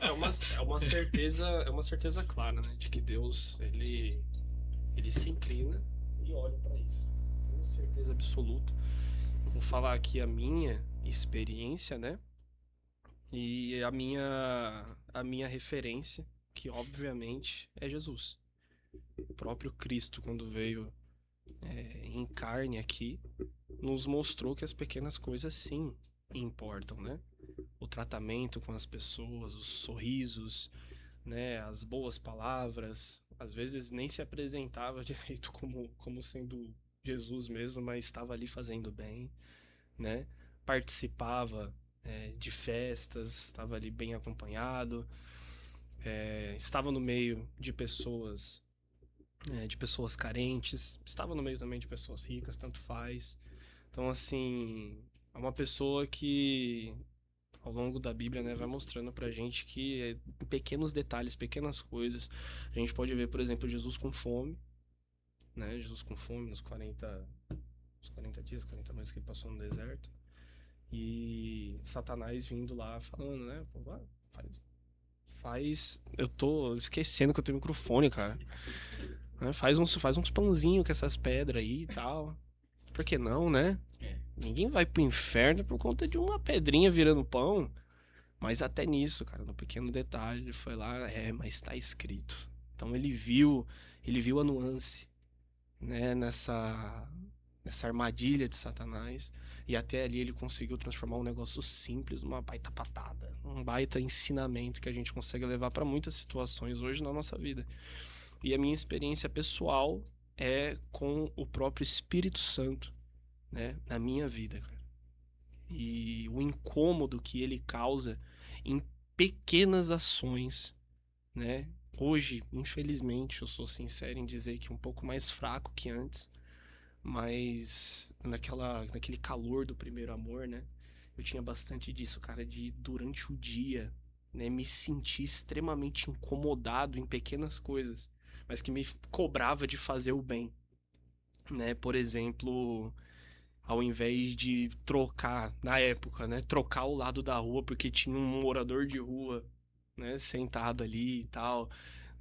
É uma certeza clara, né? De que Deus, ele se inclina e olha pra isso. Tenho certeza absoluta. Eu vou falar aqui a minha experiência, né? E a minha referência, que obviamente é Jesus. O próprio Cristo, quando veio em carne aqui, nos mostrou que as pequenas coisas sim importam, né? O tratamento com as pessoas, os sorrisos, né? As boas palavras. Às vezes nem se apresentava direito como sendo Jesus mesmo, mas estava ali fazendo bem, né? Participava de festas, estava ali bem acompanhado, estava no meio de pessoas carentes, estava no meio também de pessoas ricas, tanto faz. Então, assim, é uma pessoa que, ao longo da Bíblia, né, vai mostrando pra gente que em pequenos detalhes, pequenas coisas, a gente pode ver, por exemplo, Jesus com fome, né? Jesus com fome nos 40 dias, 40 noites que ele passou no deserto. E Satanás vindo lá falando, né? Pô, faz. Eu tô esquecendo que eu tenho microfone, cara. Né, faz uns pãozinhos com essas pedras aí e tal. Por que não, né? É. Ninguém vai pro inferno por conta de uma pedrinha virando pão. Mas até nisso, cara, no pequeno detalhe, ele foi lá, mas tá escrito. Então ele viu a nuance, né, nessa armadilha de Satanás. E até ali ele conseguiu transformar um negócio simples numa baita patada, um baita ensinamento que a gente consegue levar para muitas situações hoje na nossa vida. E a minha experiência pessoal é com o próprio Espírito Santo, né, na minha vida, cara. E o incômodo que ele causa em pequenas ações, né? Hoje, infelizmente, eu sou sincero em dizer que um pouco mais fraco que antes, mas naquele calor do primeiro amor, né? Eu tinha bastante disso, cara, de durante o dia, né, me sentir extremamente incomodado em pequenas coisas, mas que me cobrava de fazer o bem, né? Por exemplo, ao invés de trocar, na época, né, trocar o lado da rua porque tinha um morador de rua, né, sentado ali e tal,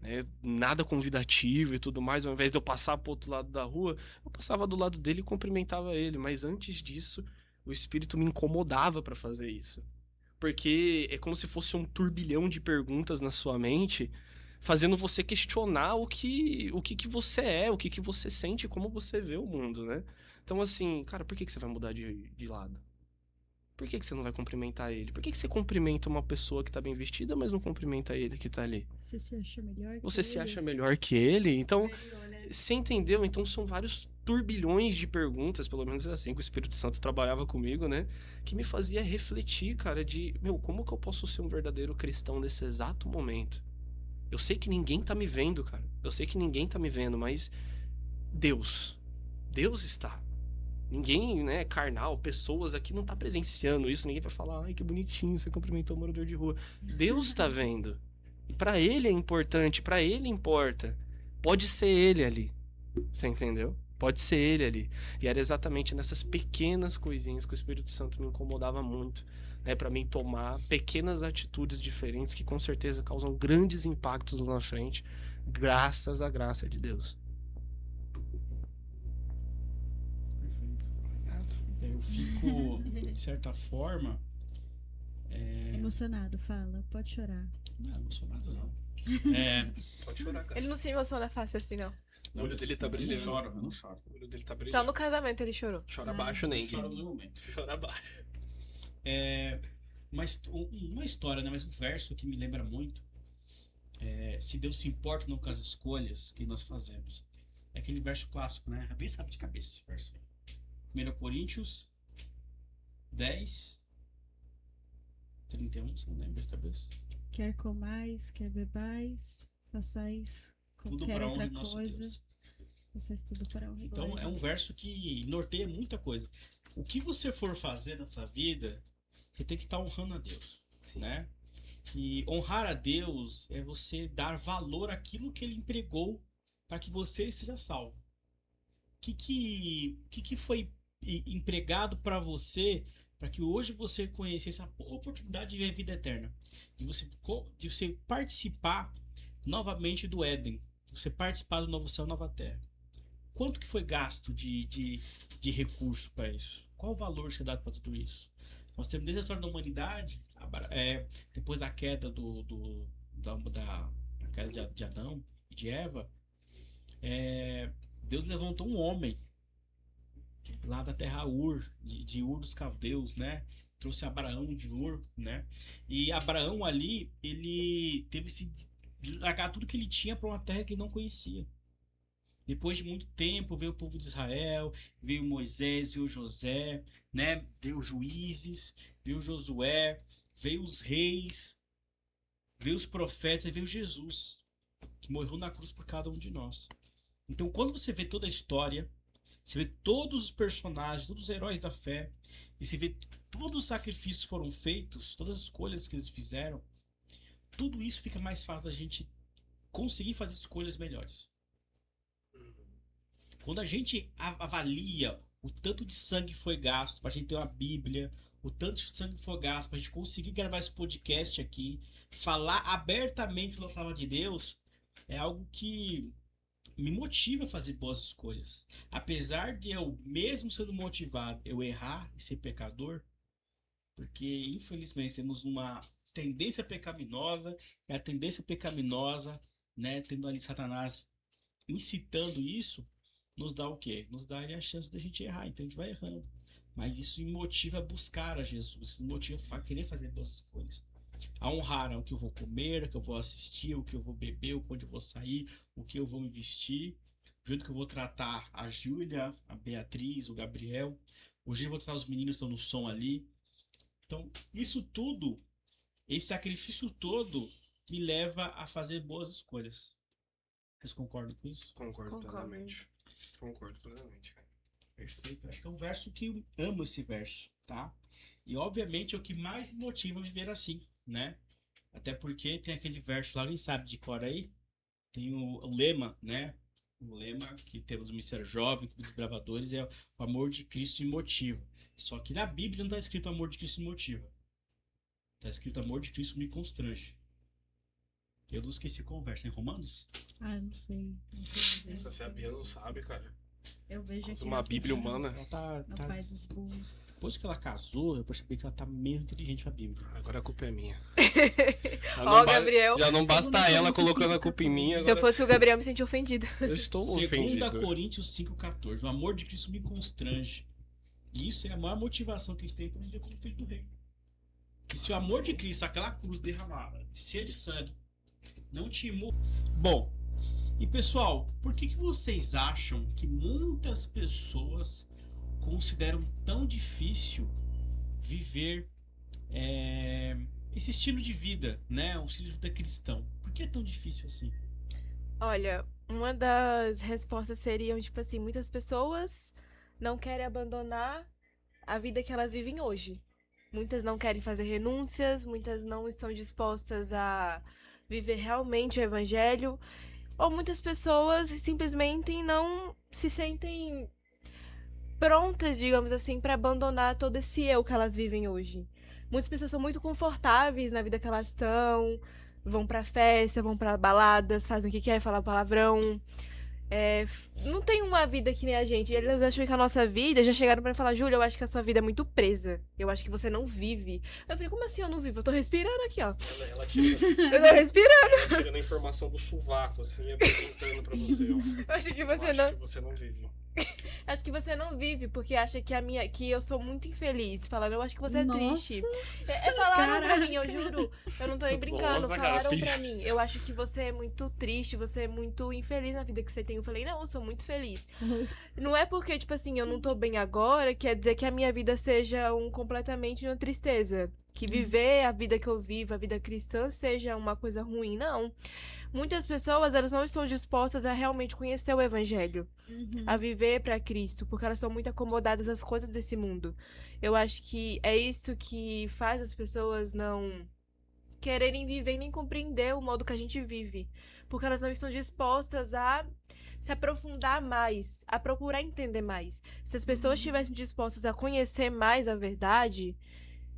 né, nada convidativo e tudo mais, ao invés de eu passar pro outro lado da rua, eu passava do lado dele e cumprimentava ele, mas antes disso, o espírito me incomodava para fazer isso. Porque é como se fosse um turbilhão de perguntas na sua mente, fazendo você questionar o que você é, o que você sente, como você vê o mundo, né? Então, assim, cara, por que você vai mudar de lado? Por que você não vai cumprimentar ele? Por que você cumprimenta uma pessoa que tá bem vestida, mas não cumprimenta ele que tá ali? Você se acha melhor Você que se ele? acha melhor que ele? Então, você entendeu? Então são vários turbilhões de perguntas, pelo menos é assim que o Espírito Santo trabalhava comigo, né? Que me fazia refletir, cara, como que eu posso ser um verdadeiro cristão nesse exato momento? Eu sei que ninguém tá me vendo, cara. Eu sei que ninguém tá me vendo, mas Deus está. Ninguém, né, carnal, pessoas aqui não tá presenciando isso, ninguém vai falar, ai, que bonitinho, você cumprimentou o morador de rua. Deus tá vendo. E pra ele é importante, pra ele importa. Pode ser ele ali. Você entendeu? Pode ser ele ali. E era exatamente nessas pequenas coisinhas que o Espírito Santo me incomodava muito, né, para mim tomar pequenas atitudes diferentes que com certeza causam grandes impactos lá na frente, graças à graça de Deus. Perfeito. Eu fico, de certa forma, Emocionado, fala. Pode chorar. não é emocionado, não. É, Pode chorar, cara. Ele não se emociona fácil assim, não. O olho dele tá brilhando. Eu não choro, eu não choro. O olho dele tá Só brilhando. no casamento ele chorou. Chora baixo, nem. Eu choro no momento. Chora baixo. Uma história, né? Mas um verso que me lembra muito. Se Deus se importa não com as escolhas que nós fazemos. É aquele verso clássico, né? Bem sabe de cabeça esse verso. 1 Coríntios 10, 31, você não lembra de cabeça? Quer comais, quer bebais, façais Tudo qualquer para honra outra do nosso coisa. Deus. Façais tudo para honra e Então glória é de um Deus. verso que norteia muita coisa. O que você for fazer nessa vida, você tem que estar honrando a Deus, né? E honrar a Deus é você dar valor àquilo que Ele empregou para que você seja salvo. O que foi empregado para você para que hoje você conhecesse a oportunidade de ver a vida eterna? De você participar novamente do Éden, de você participar do novo céu e nova terra. Quanto que foi gasto de recurso para isso? Qual o valor que é dado para tudo isso? Nós temos desde a história da humanidade, depois da queda da queda de Adão e de Eva, Deus levantou um homem lá da terra Ur, de Ur dos Caldeus, né? Trouxe Abraão de Ur, né? E Abraão ali, ele teve que se largar tudo que ele tinha para uma terra que ele não conhecia. Depois de muito tempo, veio o povo de Israel, veio Moisés, veio José, né? Veio os juízes, veio Josué, veio os reis, veio os profetas e veio Jesus, que morreu na cruz por cada um de nós. Então, quando você vê toda a história, você vê todos os personagens, todos os heróis da fé, e você vê todos os sacrifícios que foram feitos, todas as escolhas que eles fizeram, tudo isso fica mais fácil da gente conseguir fazer escolhas melhores. Quando a gente avalia o tanto de sangue que foi gasto para a gente ter uma Bíblia, o tanto de sangue que foi gasto para a gente conseguir gravar esse podcast aqui, falar abertamente da palavra de Deus, é algo que me motiva a fazer boas escolhas. Apesar de eu, mesmo sendo motivado, eu errar e ser pecador, porque infelizmente temos uma tendência pecaminosa, e a tendência pecaminosa, né, tendo ali Satanás incitando isso, nos dá o quê? Nos dá ali a chance da gente errar, então a gente vai errando. Mas isso me motiva a buscar a Jesus, isso me motiva a querer fazer boas escolhas. A honrar o que eu vou comer, o que eu vou assistir, o que eu vou beber, onde eu vou sair, o que eu vou me vestir, o jeito que eu vou tratar a Júlia, a Beatriz, o Gabriel, o jeito que eu vou tratar os meninos que estão no som ali. Então, isso tudo, esse sacrifício todo, me leva a fazer boas escolhas. Vocês concordam com isso? Concordo plenamente. Concordo plenamente, cara. Perfeito. Acho que é um verso que eu amo esse verso, tá? E obviamente é o que mais me motiva a viver assim, né? Até porque tem aquele verso lá, alguém sabe de cor aí? Tem o lema, né? O lema que temos no Ministério Jovem, dos Bravadores, é o amor de Cristo me motiva. Só que na Bíblia não está escrito amor de Cristo me motiva. Está escrito amor de Cristo me constrange. Eu não esqueci qual verso, em Romanos? Ah, não sei. Não sei dizer. Nossa, se a Bia não sabe, cara. Eu vejo aqui. Uma Bíblia humana. Ela tá, No pai dos burros. Depois que ela casou, eu percebi que ela tá meio inteligente pra Bíblia. Agora a culpa é minha. Ó, Gabriel. Já não basta Segunda ela Coríntios colocando a culpa em mim. Se eu Agora fosse o Gabriel, eu me senti ofendido. eu estou 2 ofendido. Coríntios 5,14. O amor de Cristo me constrange. E isso é a maior motivação que a gente tem para viver como filho do rei. E se o amor de Cristo, aquela cruz derramada, cheia de sangue, não te Bom, e pessoal, por que vocês acham que muitas pessoas consideram tão difícil viver esse estilo de vida, né? O estilo de vida cristão? Por que é tão difícil assim? Olha, uma das respostas seriam, tipo assim, muitas pessoas não querem abandonar a vida que elas vivem hoje. Muitas não querem fazer renúncias, muitas não estão dispostas a viver realmente o evangelho, ou muitas pessoas simplesmente não se sentem prontas, digamos assim, para abandonar todo esse eu que elas vivem hoje. Muitas pessoas são muito confortáveis na vida que elas estão, vão pra festa, vão pra baladas, fazem o que quer, falam palavrão. Não tem uma vida que nem a gente. Eles acham que a nossa vida, já chegaram pra falar: Júlia, eu acho que a sua vida é muito presa. Eu acho que você não vive. Eu falei: como assim eu não vivo? Eu tô respirando aqui, ó. Ela tira, Eu tô respirando. ela tira a informação do sovaco, assim, apresentando pra você, ó. Eu acho que Eu você acho não. que você não vive. Acho que você não vive porque acha que eu sou muito infeliz. Falando, eu acho que você é Nossa. triste. Falaram pra Caraca. mim, eu juro. Eu não tô nem brincando. Nossa, cara, Falaram filha. pra mim. Eu acho que você é muito triste, você é muito infeliz na vida que você tem. Eu falei, não, eu sou muito feliz. Não é porque, tipo assim, eu não tô bem agora, quer dizer que a minha vida seja completamente uma tristeza. Que viver a vida que eu vivo, a vida cristã, seja uma coisa ruim. Não. Muitas pessoas, elas não estão dispostas a realmente conhecer o evangelho. A viver pra Cristo, porque elas são muito acomodadas às coisas desse mundo. Eu acho que é isso que faz as pessoas não quererem viver nem compreender o modo que a gente vive. Porque elas não estão dispostas a se aprofundar mais, a procurar entender mais. Se as pessoas estivessem dispostas a conhecer mais a verdade,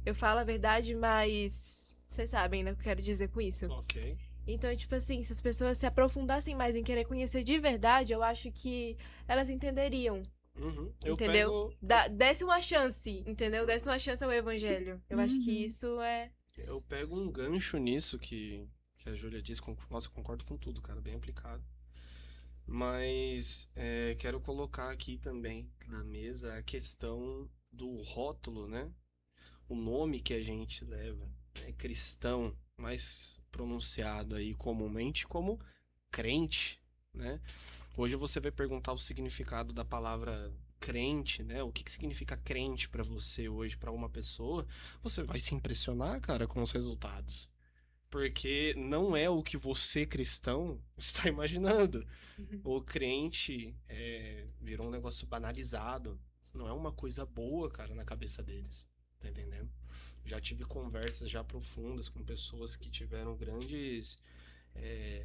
eu falo a verdade, mas vocês sabem, né, o que eu quero dizer com isso. Ok. Então, tipo assim, se as pessoas se aprofundassem mais em querer conhecer de verdade, eu acho que elas entenderiam, Uhum. entendeu? Desse uma chance, entendeu? Desse uma chance ao evangelho. Eu acho que isso é... Eu pego um gancho nisso que a Júlia disse. Nossa, eu concordo com tudo, cara. Bem aplicado. Mas quero colocar aqui também na mesa a questão do rótulo, né? O nome que a gente leva é cristão, mais pronunciado aí comumente como crente, né? Hoje você vai perguntar o significado da palavra crente, né? O que que significa crente pra você hoje, pra uma pessoa? Você vai se impressionar, cara, com os resultados. Porque não é o que você, cristão, está imaginando. O crente virou um negócio banalizado. Não é uma coisa boa, cara, na cabeça deles. Tá entendendo? Já tive conversas já profundas com pessoas que tiveram grandes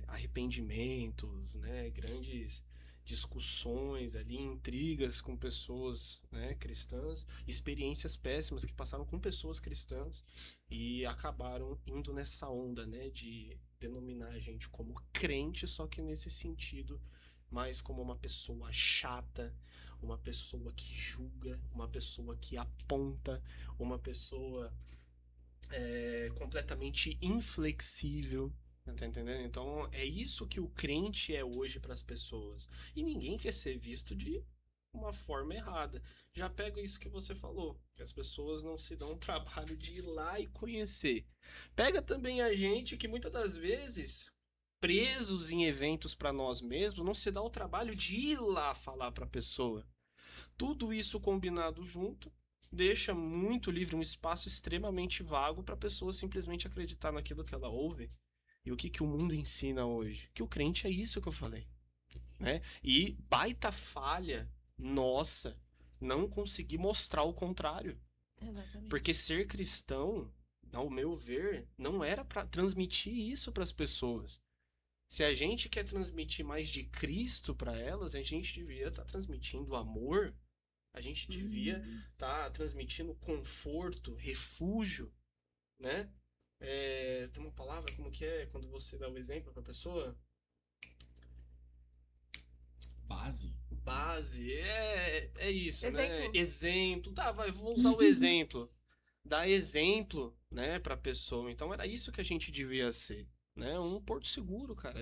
arrependimentos, né? Grandes discussões ali, intrigas com pessoas, né, cristãs, experiências péssimas que passaram com pessoas cristãs e acabaram indo nessa onda, né, de denominar a gente como crente, só que nesse sentido mais como uma pessoa chata, uma pessoa que julga, uma pessoa que aponta, uma pessoa completamente inflexível. Tá entendendo? Então é isso que o crente é hoje para as pessoas. E ninguém quer ser visto de uma forma errada. Já pega isso que você falou, que as pessoas não se dão o trabalho de ir lá e conhecer. Pega também a gente que muitas das vezes, presos em eventos para nós mesmos, não se dá o trabalho de ir lá falar para a pessoa. Tudo isso combinado junto deixa muito livre, um espaço extremamente vago para a pessoa simplesmente acreditar naquilo que ela ouve. E o que que o mundo ensina hoje? Que o crente é isso que eu falei, né? E baita falha nossa não conseguir mostrar o contrário. Exatamente. Porque ser cristão, ao meu ver, não era para transmitir isso para as pessoas. Se a gente quer transmitir mais de Cristo para elas, a gente devia estar transmitindo amor, a gente devia estar transmitindo conforto, refúgio, né? Tem uma palavra, como que é quando você dá o exemplo pra pessoa? Base. Base, é isso, né? Exemplo. Exemplo, tá, vou usar o exemplo. Dar exemplo, né, pra pessoa. Então era isso que a gente devia ser, né? Um porto seguro, cara.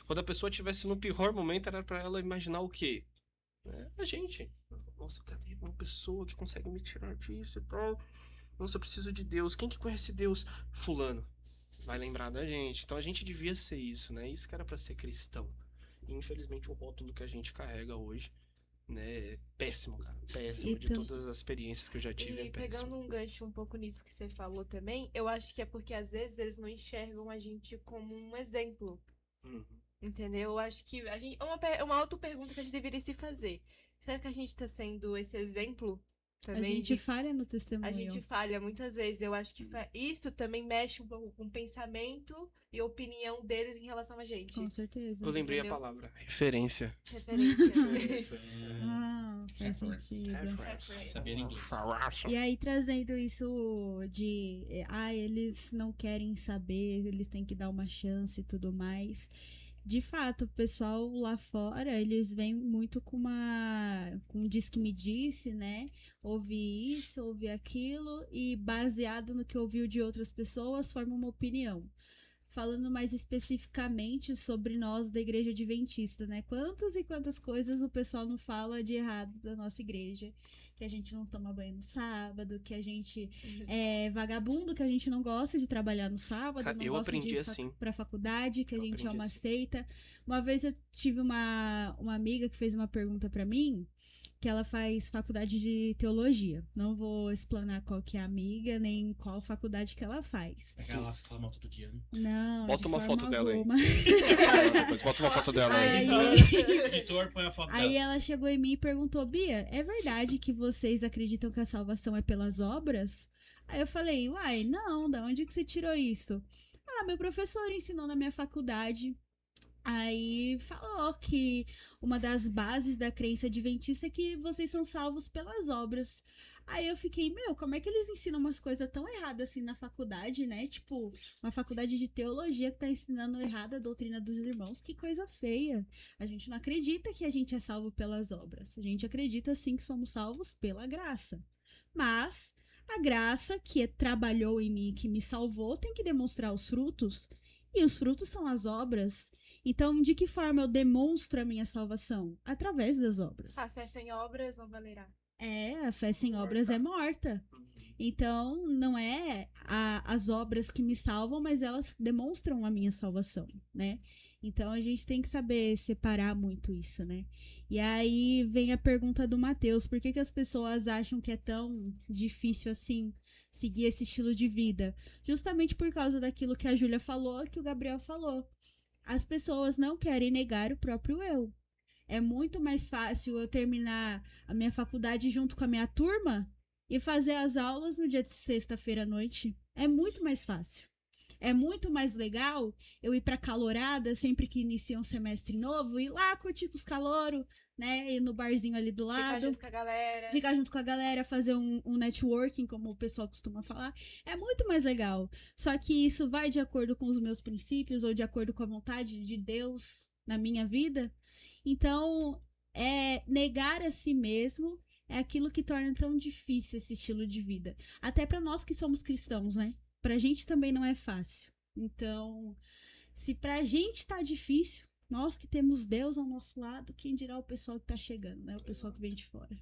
Quando a pessoa estivesse no pior momento, era pra ela imaginar o quê? A gente. Nossa, cadê uma pessoa que consegue me tirar disso e tal? Nossa, eu preciso de Deus. Quem que conhece Deus? Fulano. Vai lembrar da gente. Então a gente devia ser isso, né? Isso que era pra ser cristão. E infelizmente o rótulo que a gente carrega hoje, né, é péssimo, cara. Péssimo. De Então- todas as experiências que eu já tive, E é pegando péssimo. um gancho um pouco nisso que você falou também, eu acho que é porque às vezes eles não enxergam a gente como um exemplo. Uhum. Entendeu? Eu acho que a gente, uma auto-pergunta que a gente deveria se fazer. Será que a gente tá sendo esse exemplo A também gente de falha no a testemunho. gente falha muitas vezes. Eu acho que isso também mexe um pouco com o pensamento e opinião deles em relação a gente. Com certeza. Eu lembrei Entendeu? a palavra. Referência. Referência. Ah, faz Reference. sentido. Reference. Saber inglês. E aí, trazendo isso de, eles não querem saber, eles têm que dar uma chance e tudo mais. De fato, o pessoal lá fora, eles vêm muito com com um diz que me disse, né? Ouvi isso, ouvi aquilo, e baseado no que ouviu de outras pessoas, forma uma opinião. Falando mais especificamente sobre nós da Igreja Adventista, né? Quantas e quantas coisas o pessoal não fala de errado da nossa igreja. Que a gente não toma banho no sábado, que a gente é vagabundo, que a gente não gosta de trabalhar no sábado, Cara, não eu gosta de aprendi ir assim. pra faculdade, que a Eu gente é aprendi uma assim. seita. Uma vez eu tive uma amiga que fez uma pergunta pra mim, que ela faz faculdade de teologia. Não vou explanar qual que é a amiga, nem qual faculdade que ela faz. Aquela lá que fala mal todo dia, né? Não, Bota de uma forma foto dela aí. alguma. Depois bota uma foto dela aí. Editor, põe a foto Aí dela. ela chegou em mim e perguntou: Bia, é verdade que vocês acreditam que a salvação é pelas obras? Aí eu falei: uai, não, da onde que você tirou isso? Ah, meu professor ensinou na minha faculdade. Aí falou que uma das bases da crença adventista é que vocês são salvos pelas obras. Aí eu fiquei, como é que eles ensinam umas coisas tão erradas assim na faculdade, né? Tipo, uma faculdade de teologia que tá ensinando errada a doutrina dos irmãos. Que coisa feia. A gente não acredita que a gente é salvo pelas obras. A gente acredita sim que somos salvos pela graça. Mas a graça que trabalhou em mim, que me salvou, tem que demonstrar os frutos. E os frutos são as obras. Então, de que forma eu demonstro a minha salvação? Através das obras. A fé sem obras não valerá. A fé sem obras é morta. Então, não é as obras que me salvam, mas elas demonstram a minha salvação, né? Então, a gente tem que saber separar muito isso, né? E aí vem a pergunta do Mateus: por que as pessoas acham que é tão difícil assim seguir esse estilo de vida? Justamente por causa daquilo que a Júlia falou, que o Gabriel falou. As pessoas não querem negar o próprio eu. É muito mais fácil eu terminar a minha faculdade junto com a minha turma e fazer as aulas no dia de sexta-feira à noite. É muito mais fácil. É muito mais legal eu ir pra calorada sempre que inicia um semestre novo, ir lá curtir com os calouros, né? Ir no barzinho ali do lado. Ficar junto com a galera. Ficar junto com a galera, fazer um networking, como o pessoal costuma falar. É muito mais legal. Só que isso vai de acordo com os meus princípios ou de acordo com a vontade de Deus na minha vida. Então, negar a si mesmo é aquilo que torna tão difícil esse estilo de vida. Até para nós que somos cristãos, né? Pra gente também não é fácil. Então, se pra gente tá difícil, nós que temos Deus ao nosso lado, quem dirá o pessoal que tá chegando, né? O pessoal que vem de fora.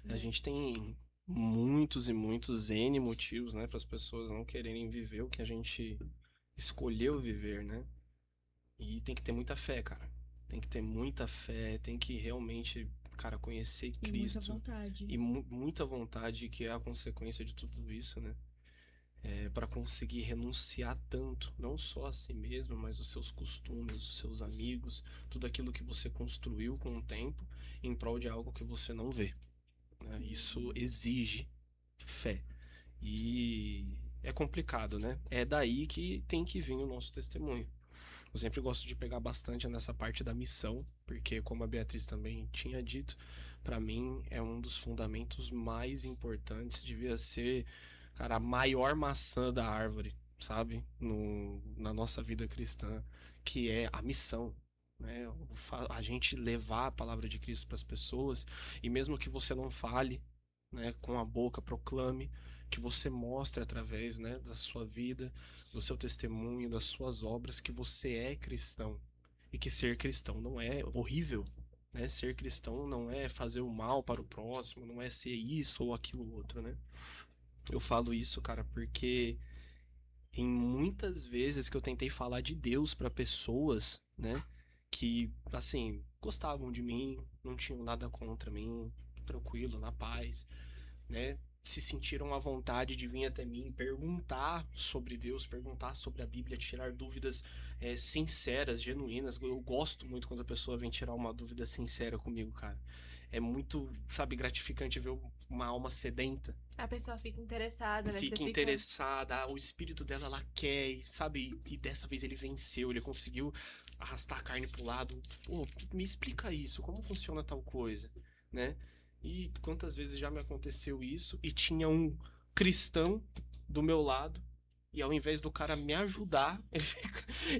A gente tem muitos e muitos N motivos, né, para as pessoas não quererem viver o que a gente escolheu viver, né? E tem que ter muita fé, cara. Tem que ter muita fé, tem que realmente, cara, conhecer E muita Cristo vontade. e muita vontade, que é a consequência de tudo isso, né? Para conseguir renunciar tanto, não só a si mesmo, mas os seus costumes, os seus amigos, tudo aquilo que você construiu com o tempo em prol de algo que você não vê, né? Isso exige fé. E é complicado, né? É daí que tem que vir o nosso testemunho. Eu sempre gosto de pegar bastante nessa parte da missão, porque, como a Beatriz também tinha dito, para mim é um dos fundamentos mais importantes, devia ser, cara, a maior maçã da árvore, sabe? Na nossa vida cristã, que é a missão. Né? A gente levar a palavra de Cristo para as pessoas, e mesmo que você não fale, né, com a boca, proclame, que você mostre através, né, da sua vida, do seu testemunho, das suas obras, que você é cristão. E que ser cristão não é horrível, né? Ser cristão não é fazer o mal para o próximo, não é ser isso ou aquilo outro, né? Eu falo isso, cara, porque em muitas vezes que eu tentei falar de Deus para pessoas, né, que, assim, gostavam de mim, não tinham nada contra mim, tranquilo, na paz, né, se sentiram à vontade de vir até mim perguntar sobre Deus, perguntar sobre a Bíblia, tirar dúvidas sinceras, genuínas. Eu gosto muito quando a pessoa vem tirar uma dúvida sincera comigo, cara. É muito, sabe, gratificante ver uma alma sedenta. A pessoa fica interessada, né? Fica interessada, o espírito dela, ela quer, e, sabe? E dessa vez ele venceu, ele conseguiu arrastar a carne pro lado. Pô, me explica isso, como funciona tal coisa, né? E quantas vezes já me aconteceu isso e tinha um cristão do meu lado e ao invés do cara me ajudar,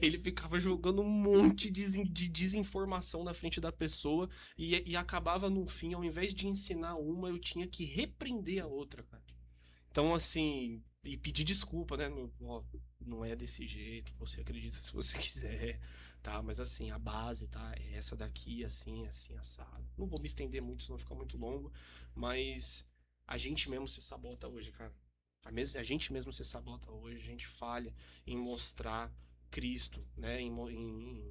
ele ficava jogando um monte de desinformação na frente da pessoa e acabava no fim, ao invés de ensinar uma, eu tinha que repreender a outra, cara. Então, assim, e pedir desculpa, né? Ó, não é desse jeito, você acredita se você quiser, tá? Mas assim, a base, tá? É essa daqui, assim, assim, assado. Não vou me estender muito, senão fica muito longo, mas a gente mesmo se sabota hoje, cara. A gente mesmo se sabota hoje, a gente falha em mostrar Cristo, né? Em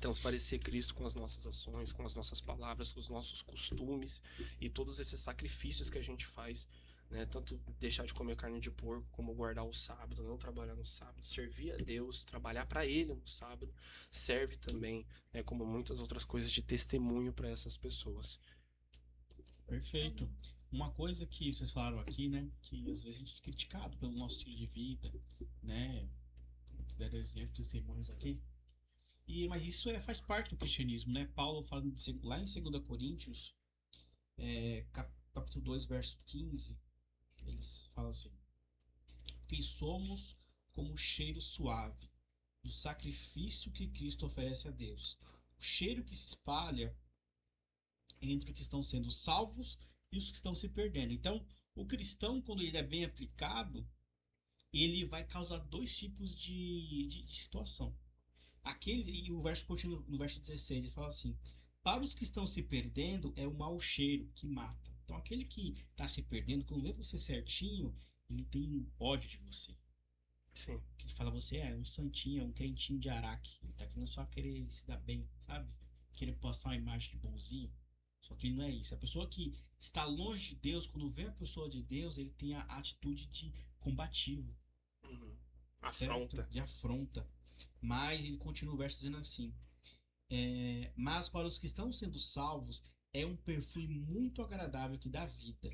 transparecer Cristo com as nossas ações, com as nossas palavras, com os nossos costumes e todos esses sacrifícios que a gente faz, né? Tanto deixar de comer carne de porco, como guardar o sábado, não trabalhar no sábado, servir a Deus, trabalhar para Ele no sábado, serve também, né, como muitas outras coisas de testemunho para essas pessoas. Perfeito. Uma coisa que vocês falaram aqui, né, que às vezes a gente é criticado pelo nosso estilo de vida, né, deram exemplos, testemunhos aqui. Mas isso faz parte do cristianismo, né? Paulo fala lá em 2 Coríntios, capítulo 2, verso 15, eles falam assim: porque somos como o cheiro suave do sacrifício que Cristo oferece a Deus. O cheiro que se espalha entre os que estão sendo salvos e os que estão se perdendo. Então, o cristão, quando ele é bem aplicado, ele vai causar dois tipos de situação. E o verso continua, no verso 16, ele fala assim: para os que estão se perdendo, é o mau cheiro que mata. Então, aquele que está se perdendo, quando vê você certinho, ele tem ódio de você. Sim. Que ele fala, você é um santinho, é um crentinho de Araque. Ele tá querendo só querer se dar bem, sabe? Querer postar uma imagem de bonzinho. Só que ele não é isso. A pessoa que está longe de Deus, quando vê a pessoa de Deus, ele tem a atitude de combativo. Uhum. Certo? Afronta. De afronta. Mas ele continua o verso dizendo assim: mas para os que estão sendo salvos, é um perfume muito agradável que dá vida.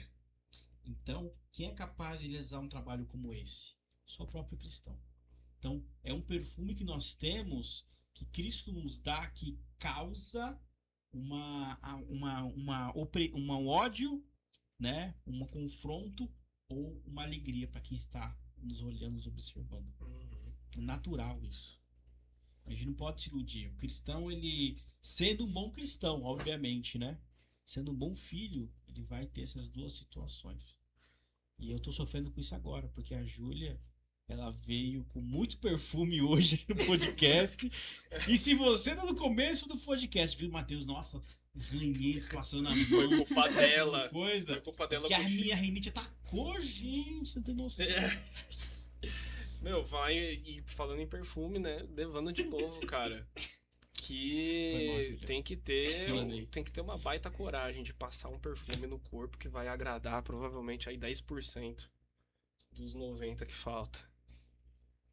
Então, quem é capaz de realizar um trabalho como esse? Só o próprio cristão. Então, é um perfume que nós temos, que Cristo nos dá, que causa um ódio, né? Um confronto ou uma alegria para quem está nos olhando, nos observando. É natural isso. A gente não pode se iludir. O cristão, ele, sendo um bom cristão, obviamente, né? Sendo um bom filho, ele vai ter essas duas situações. E eu tô sofrendo com isso agora, porque a Júlia, ela veio com muito perfume hoje aqui no podcast. E se você tá no começo do podcast, viu, Matheus? Nossa, ranhento, passando a mão. Foi culpa dela. Coisa. Foi culpa dela. Porque a minha rinite atacou, gente. Você não tem noção. Meu, vai e falando em perfume, né? Levando de novo, cara. Que tem que ter uma baita coragem de passar um perfume no corpo que vai agradar provavelmente aí 10% dos 90% que falta.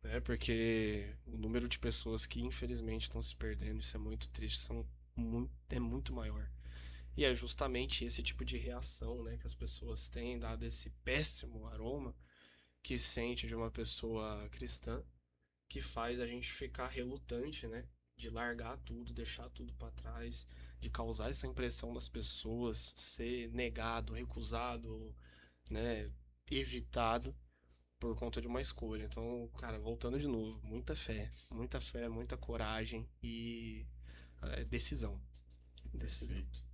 Né? Porque o número de pessoas que infelizmente estão se perdendo, isso é muito triste, é muito maior. E é justamente esse tipo de reação, né, que as pessoas têm, dado esse péssimo aroma que sente de uma pessoa cristã, que faz a gente ficar relutante, né? De largar tudo, deixar tudo para trás, de causar essa impressão nas pessoas, ser negado, recusado, né? Evitado por conta de uma escolha. Então, cara, voltando de novo, muita fé, muita coragem e decisão. Perfeito.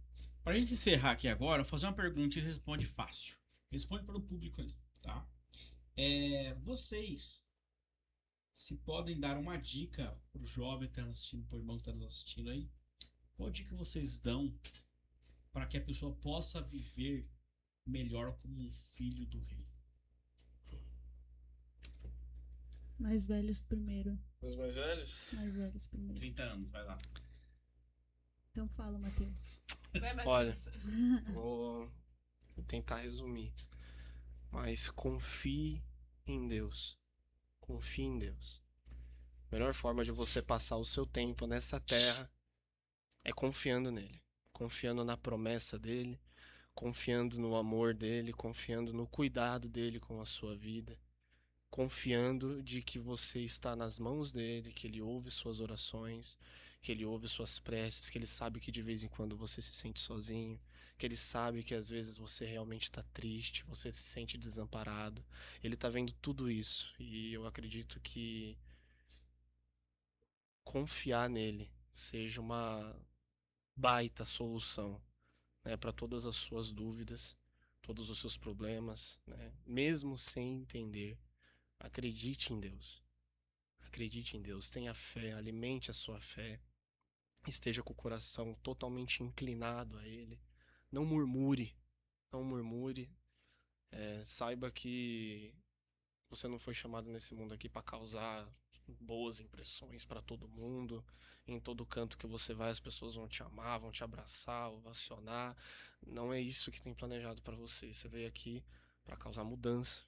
Pra gente encerrar aqui agora, eu vou fazer uma pergunta e responde fácil. Responde para o público ali, tá? Vocês se podem dar uma dica pro jovem que tá nos assistindo, pro irmão que tá nos assistindo aí, qual dica vocês dão para que a pessoa possa viver melhor como um filho do rei? Mais velhos primeiro. Os mais velhos? Mais velhos primeiro. 30 anos, vai lá. Então fala, Matheus. Olha, vou tentar resumir. Mas confie em Deus. Confie em Deus. A melhor forma de você passar o seu tempo nessa terra é confiando nele. Confiando na promessa dele, confiando no amor dele, confiando no cuidado dele com a sua vida, confiando de que você está nas mãos dele, que ele ouve suas orações, que ele ouve suas preces, que ele sabe que de vez em quando você se sente sozinho, que ele sabe que às vezes você realmente está triste, você se sente desamparado. Ele está vendo tudo isso e eu acredito que confiar nele seja uma baita solução, né, para todas as suas dúvidas, todos os seus problemas, né? Mesmo sem entender, acredite em Deus. Acredite em Deus, tenha fé, alimente a sua fé, esteja com o coração totalmente inclinado a Ele. Não murmure, não murmure. Saiba que você não foi chamado nesse mundo aqui para causar boas impressões para todo mundo. Em todo canto que você vai, as pessoas vão te amar, vão te abraçar, ovacionar. Não é isso que tem planejado para você. Você veio aqui para causar mudança,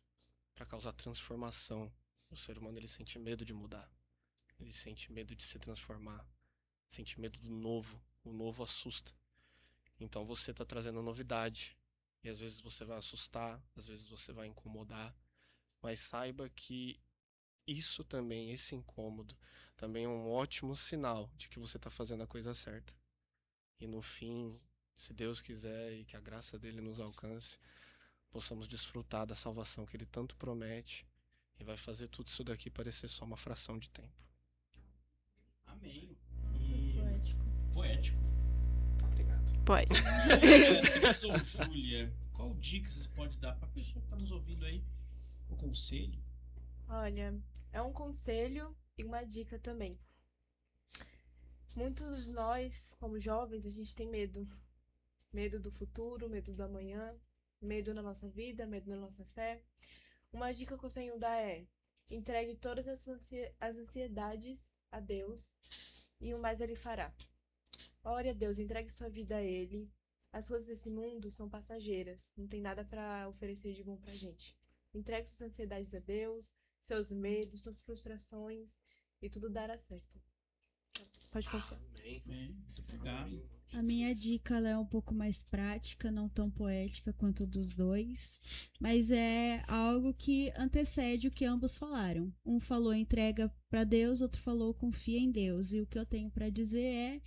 para causar transformação. O ser humano, ele sente medo de mudar. Ele sente medo de se transformar. Sente medo do novo. O novo assusta. Então você está trazendo novidade. E às vezes você vai assustar, às vezes você vai incomodar. Mas saiba que isso também, esse incômodo, também é um ótimo sinal de que você está fazendo a coisa certa. E no fim, se Deus quiser e que a graça dele nos alcance, possamos desfrutar da salvação que ele tanto promete e vai fazer tudo isso daqui parecer só uma fração de tempo. Amém. Poético. Obrigado. Pode. Professor Júlia, qual dica você pode dar para a pessoa que está nos ouvindo aí? Um conselho? Olha, é um conselho e uma dica também. Muitos de nós, como jovens, a gente tem medo. Medo do futuro, medo do amanhã, medo na nossa vida, medo na nossa fé. Uma dica que eu tenho dar é: entregue todas as ansiedades a Deus e o mais Ele fará. Ore a Deus, entregue sua vida a Ele. As coisas desse mundo são passageiras, não tem nada pra oferecer de bom pra gente. Entregue suas ansiedades a Deus, seus medos, suas frustrações e tudo dará certo. Pode confiar. Amém. Muito obrigado. A minha dica ela é um pouco mais prática, não tão poética quanto a dos dois, mas é algo que antecede o que ambos falaram. Um falou entrega para Deus, outro falou confia em Deus. E o que eu tenho para dizer é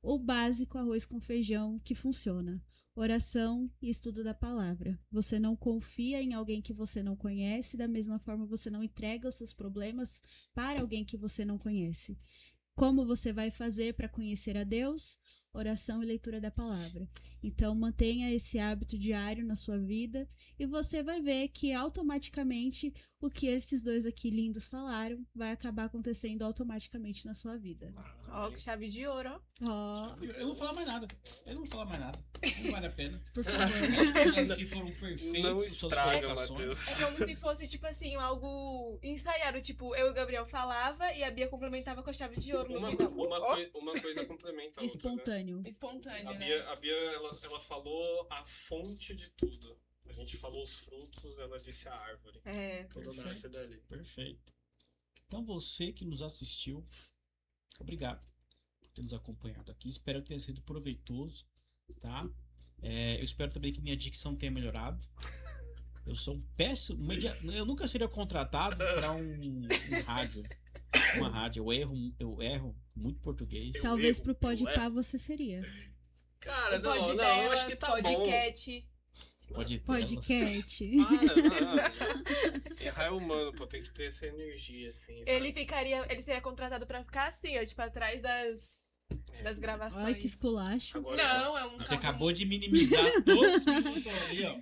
o básico arroz com feijão que funciona. Oração e estudo da palavra. Você não confia em alguém que você não conhece, da mesma forma você não entrega os seus problemas para alguém que você não conhece. Como você vai fazer para conhecer a Deus? Oração e leitura da palavra. Então, mantenha esse hábito diário na sua vida e você vai ver que automaticamente o que esses dois aqui lindos falaram vai acabar acontecendo automaticamente na sua vida. Ó, que chave de ouro, ó. Ó, Eu não vou falar mais nada. Não vale a pena. por favor. As que foram Não perfeitos, suas estraga, colocações. Matheus. É como se fosse, tipo assim, algo ensaiado. Tipo, eu e o Gabriel falava e a Bia complementava com a chave de ouro no final. Uma coisa complementa a outra, né? Espontâneo. Espontâneo, A né? Bia ela falou a fonte de tudo. A gente falou os frutos, ela disse a árvore. É. Tudo Perfeito. nasce dali. Perfeito. Então, você que nos assistiu, obrigado por ter nos acompanhado aqui. Espero que tenha sido proveitoso, tá? Eu espero também que minha dicção tenha melhorado. Eu sou um péssimo. Eu nunca seria contratado para um rádio. Uma rádio. Eu erro muito português. Talvez erro, pro Podpah eu você seria. Cara, Pode eu delas, acho que tá podcast. Pode Podcast. bom. Errar é humano, pô, tem que ter essa energia, assim, sabe? Ele seria contratado pra ficar assim, ó, tipo, atrás das gravações. Ai, que esculacho. Agora, Não, é um Você carro- acabou de minimizar todos os que estão ali, ó.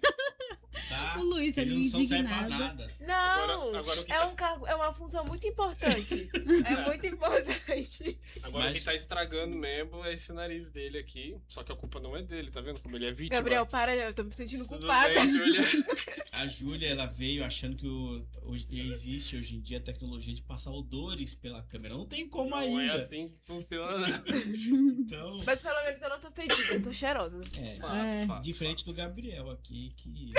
Tá? O Luiz ali Eles não servem pra indignado. nada. Não, Agora o que é tá- um cargo, é uma função muito importante. É muito importante. Agora Mas- quem tá estragando mesmo é esse nariz dele aqui. Só que a culpa não é dele, tá vendo? Como ele é vítima. Gabriel, para, eu tô me sentindo Tudo culpada. bem, Júlia? A Júlia, ela veio achando que existe hoje em dia a tecnologia de passar odores pela câmera. Não tem como Não ainda. é assim que funciona. Então, Mas pelo menos eu não tô fedida, eu tô cheirosa. Fato. diferente do Gabriel aqui, que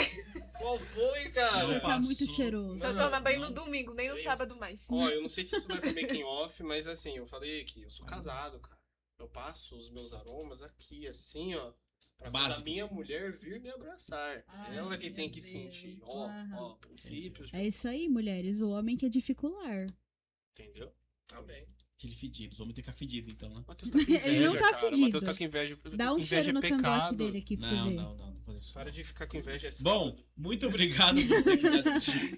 Qual foi, cara? Não, Tá muito passou. cheiroso. Só Não, toma banho não. no domingo, nem no Nem- sábado mais. Ó, eu não sei se isso vai pro making off, mas assim, eu falei que eu sou casado, cara. Eu passo os meus aromas aqui, assim, ó. Pra quando a Básico. minha mulher vir me abraçar. Ai, Ela que tem meu que Deus. sentir. Ó, Aham. princípios. É isso aí, mulheres. O homem que é dificular. Entendeu? Tá bem. aquele fedido. Os homens têm que ficar fedido, então, né? Matheus tá com inveja, Ele não tá cara. fedido. Matheus tá com inveja. Dá um inveja cheiro é no pecado. cangote dele aqui pra você Não, ver. não vou fazer isso. Para de ficar com inveja. É Bom, sábado. muito obrigado a você que está assistindo.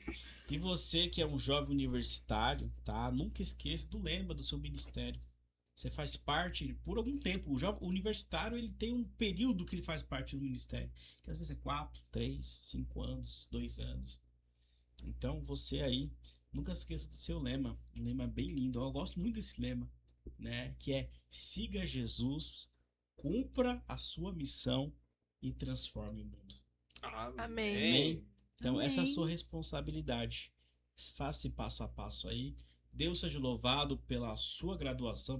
E você que é um jovem universitário, tá? Nunca esqueça do lema do seu ministério. Você faz parte por algum tempo. O universitário, ele tem um período que ele faz parte do ministério. Que às vezes é 4, 3, 5 anos, 2 anos. Então, você aí, nunca esqueça do seu lema. Um lema bem lindo. Eu gosto muito desse lema, né? Que é: siga Jesus, cumpra a sua missão e transforme o mundo. Amém. Amém? Então, Amém. essa é a sua responsabilidade. Faça esse passo a passo aí. Deus seja louvado pela sua graduação,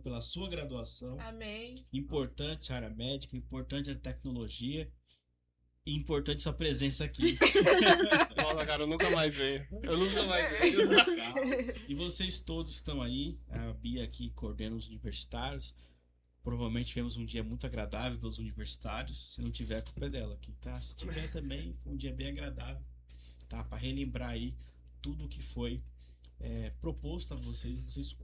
Amém. Importante a área médica, importante a tecnologia. E importante sua presença aqui. Nossa, cara, eu nunca mais venho. Eu nunca mais venho. E vocês todos estão aí. A Bia aqui coordena os universitários. Provavelmente tivemos um dia muito agradável pelos universitários. Se não tiver, a culpa é dela aqui, tá? Se tiver também, foi um dia bem agradável, tá? Para relembrar aí tudo que foi proposto a vocês. Vocês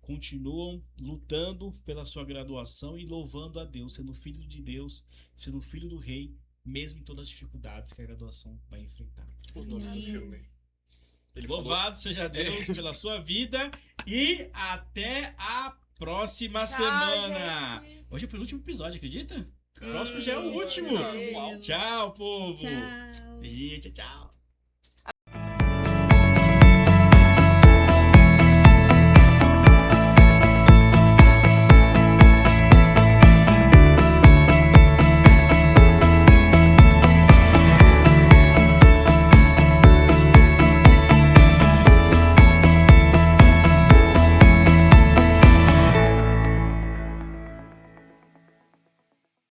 continuam lutando pela sua graduação e louvando a Deus, sendo filho de Deus, sendo filho do Rei, mesmo em todas as dificuldades que a graduação vai enfrentar. O nome do filme. Ele Louvado seja Deus pela sua vida e até a próxima Tchau, semana. gente. Hoje é o penúltimo episódio, acredita? O próximo já é o falou- último. Uau. Tchau, povo. Tchau. Beijinho, tchau, tchau.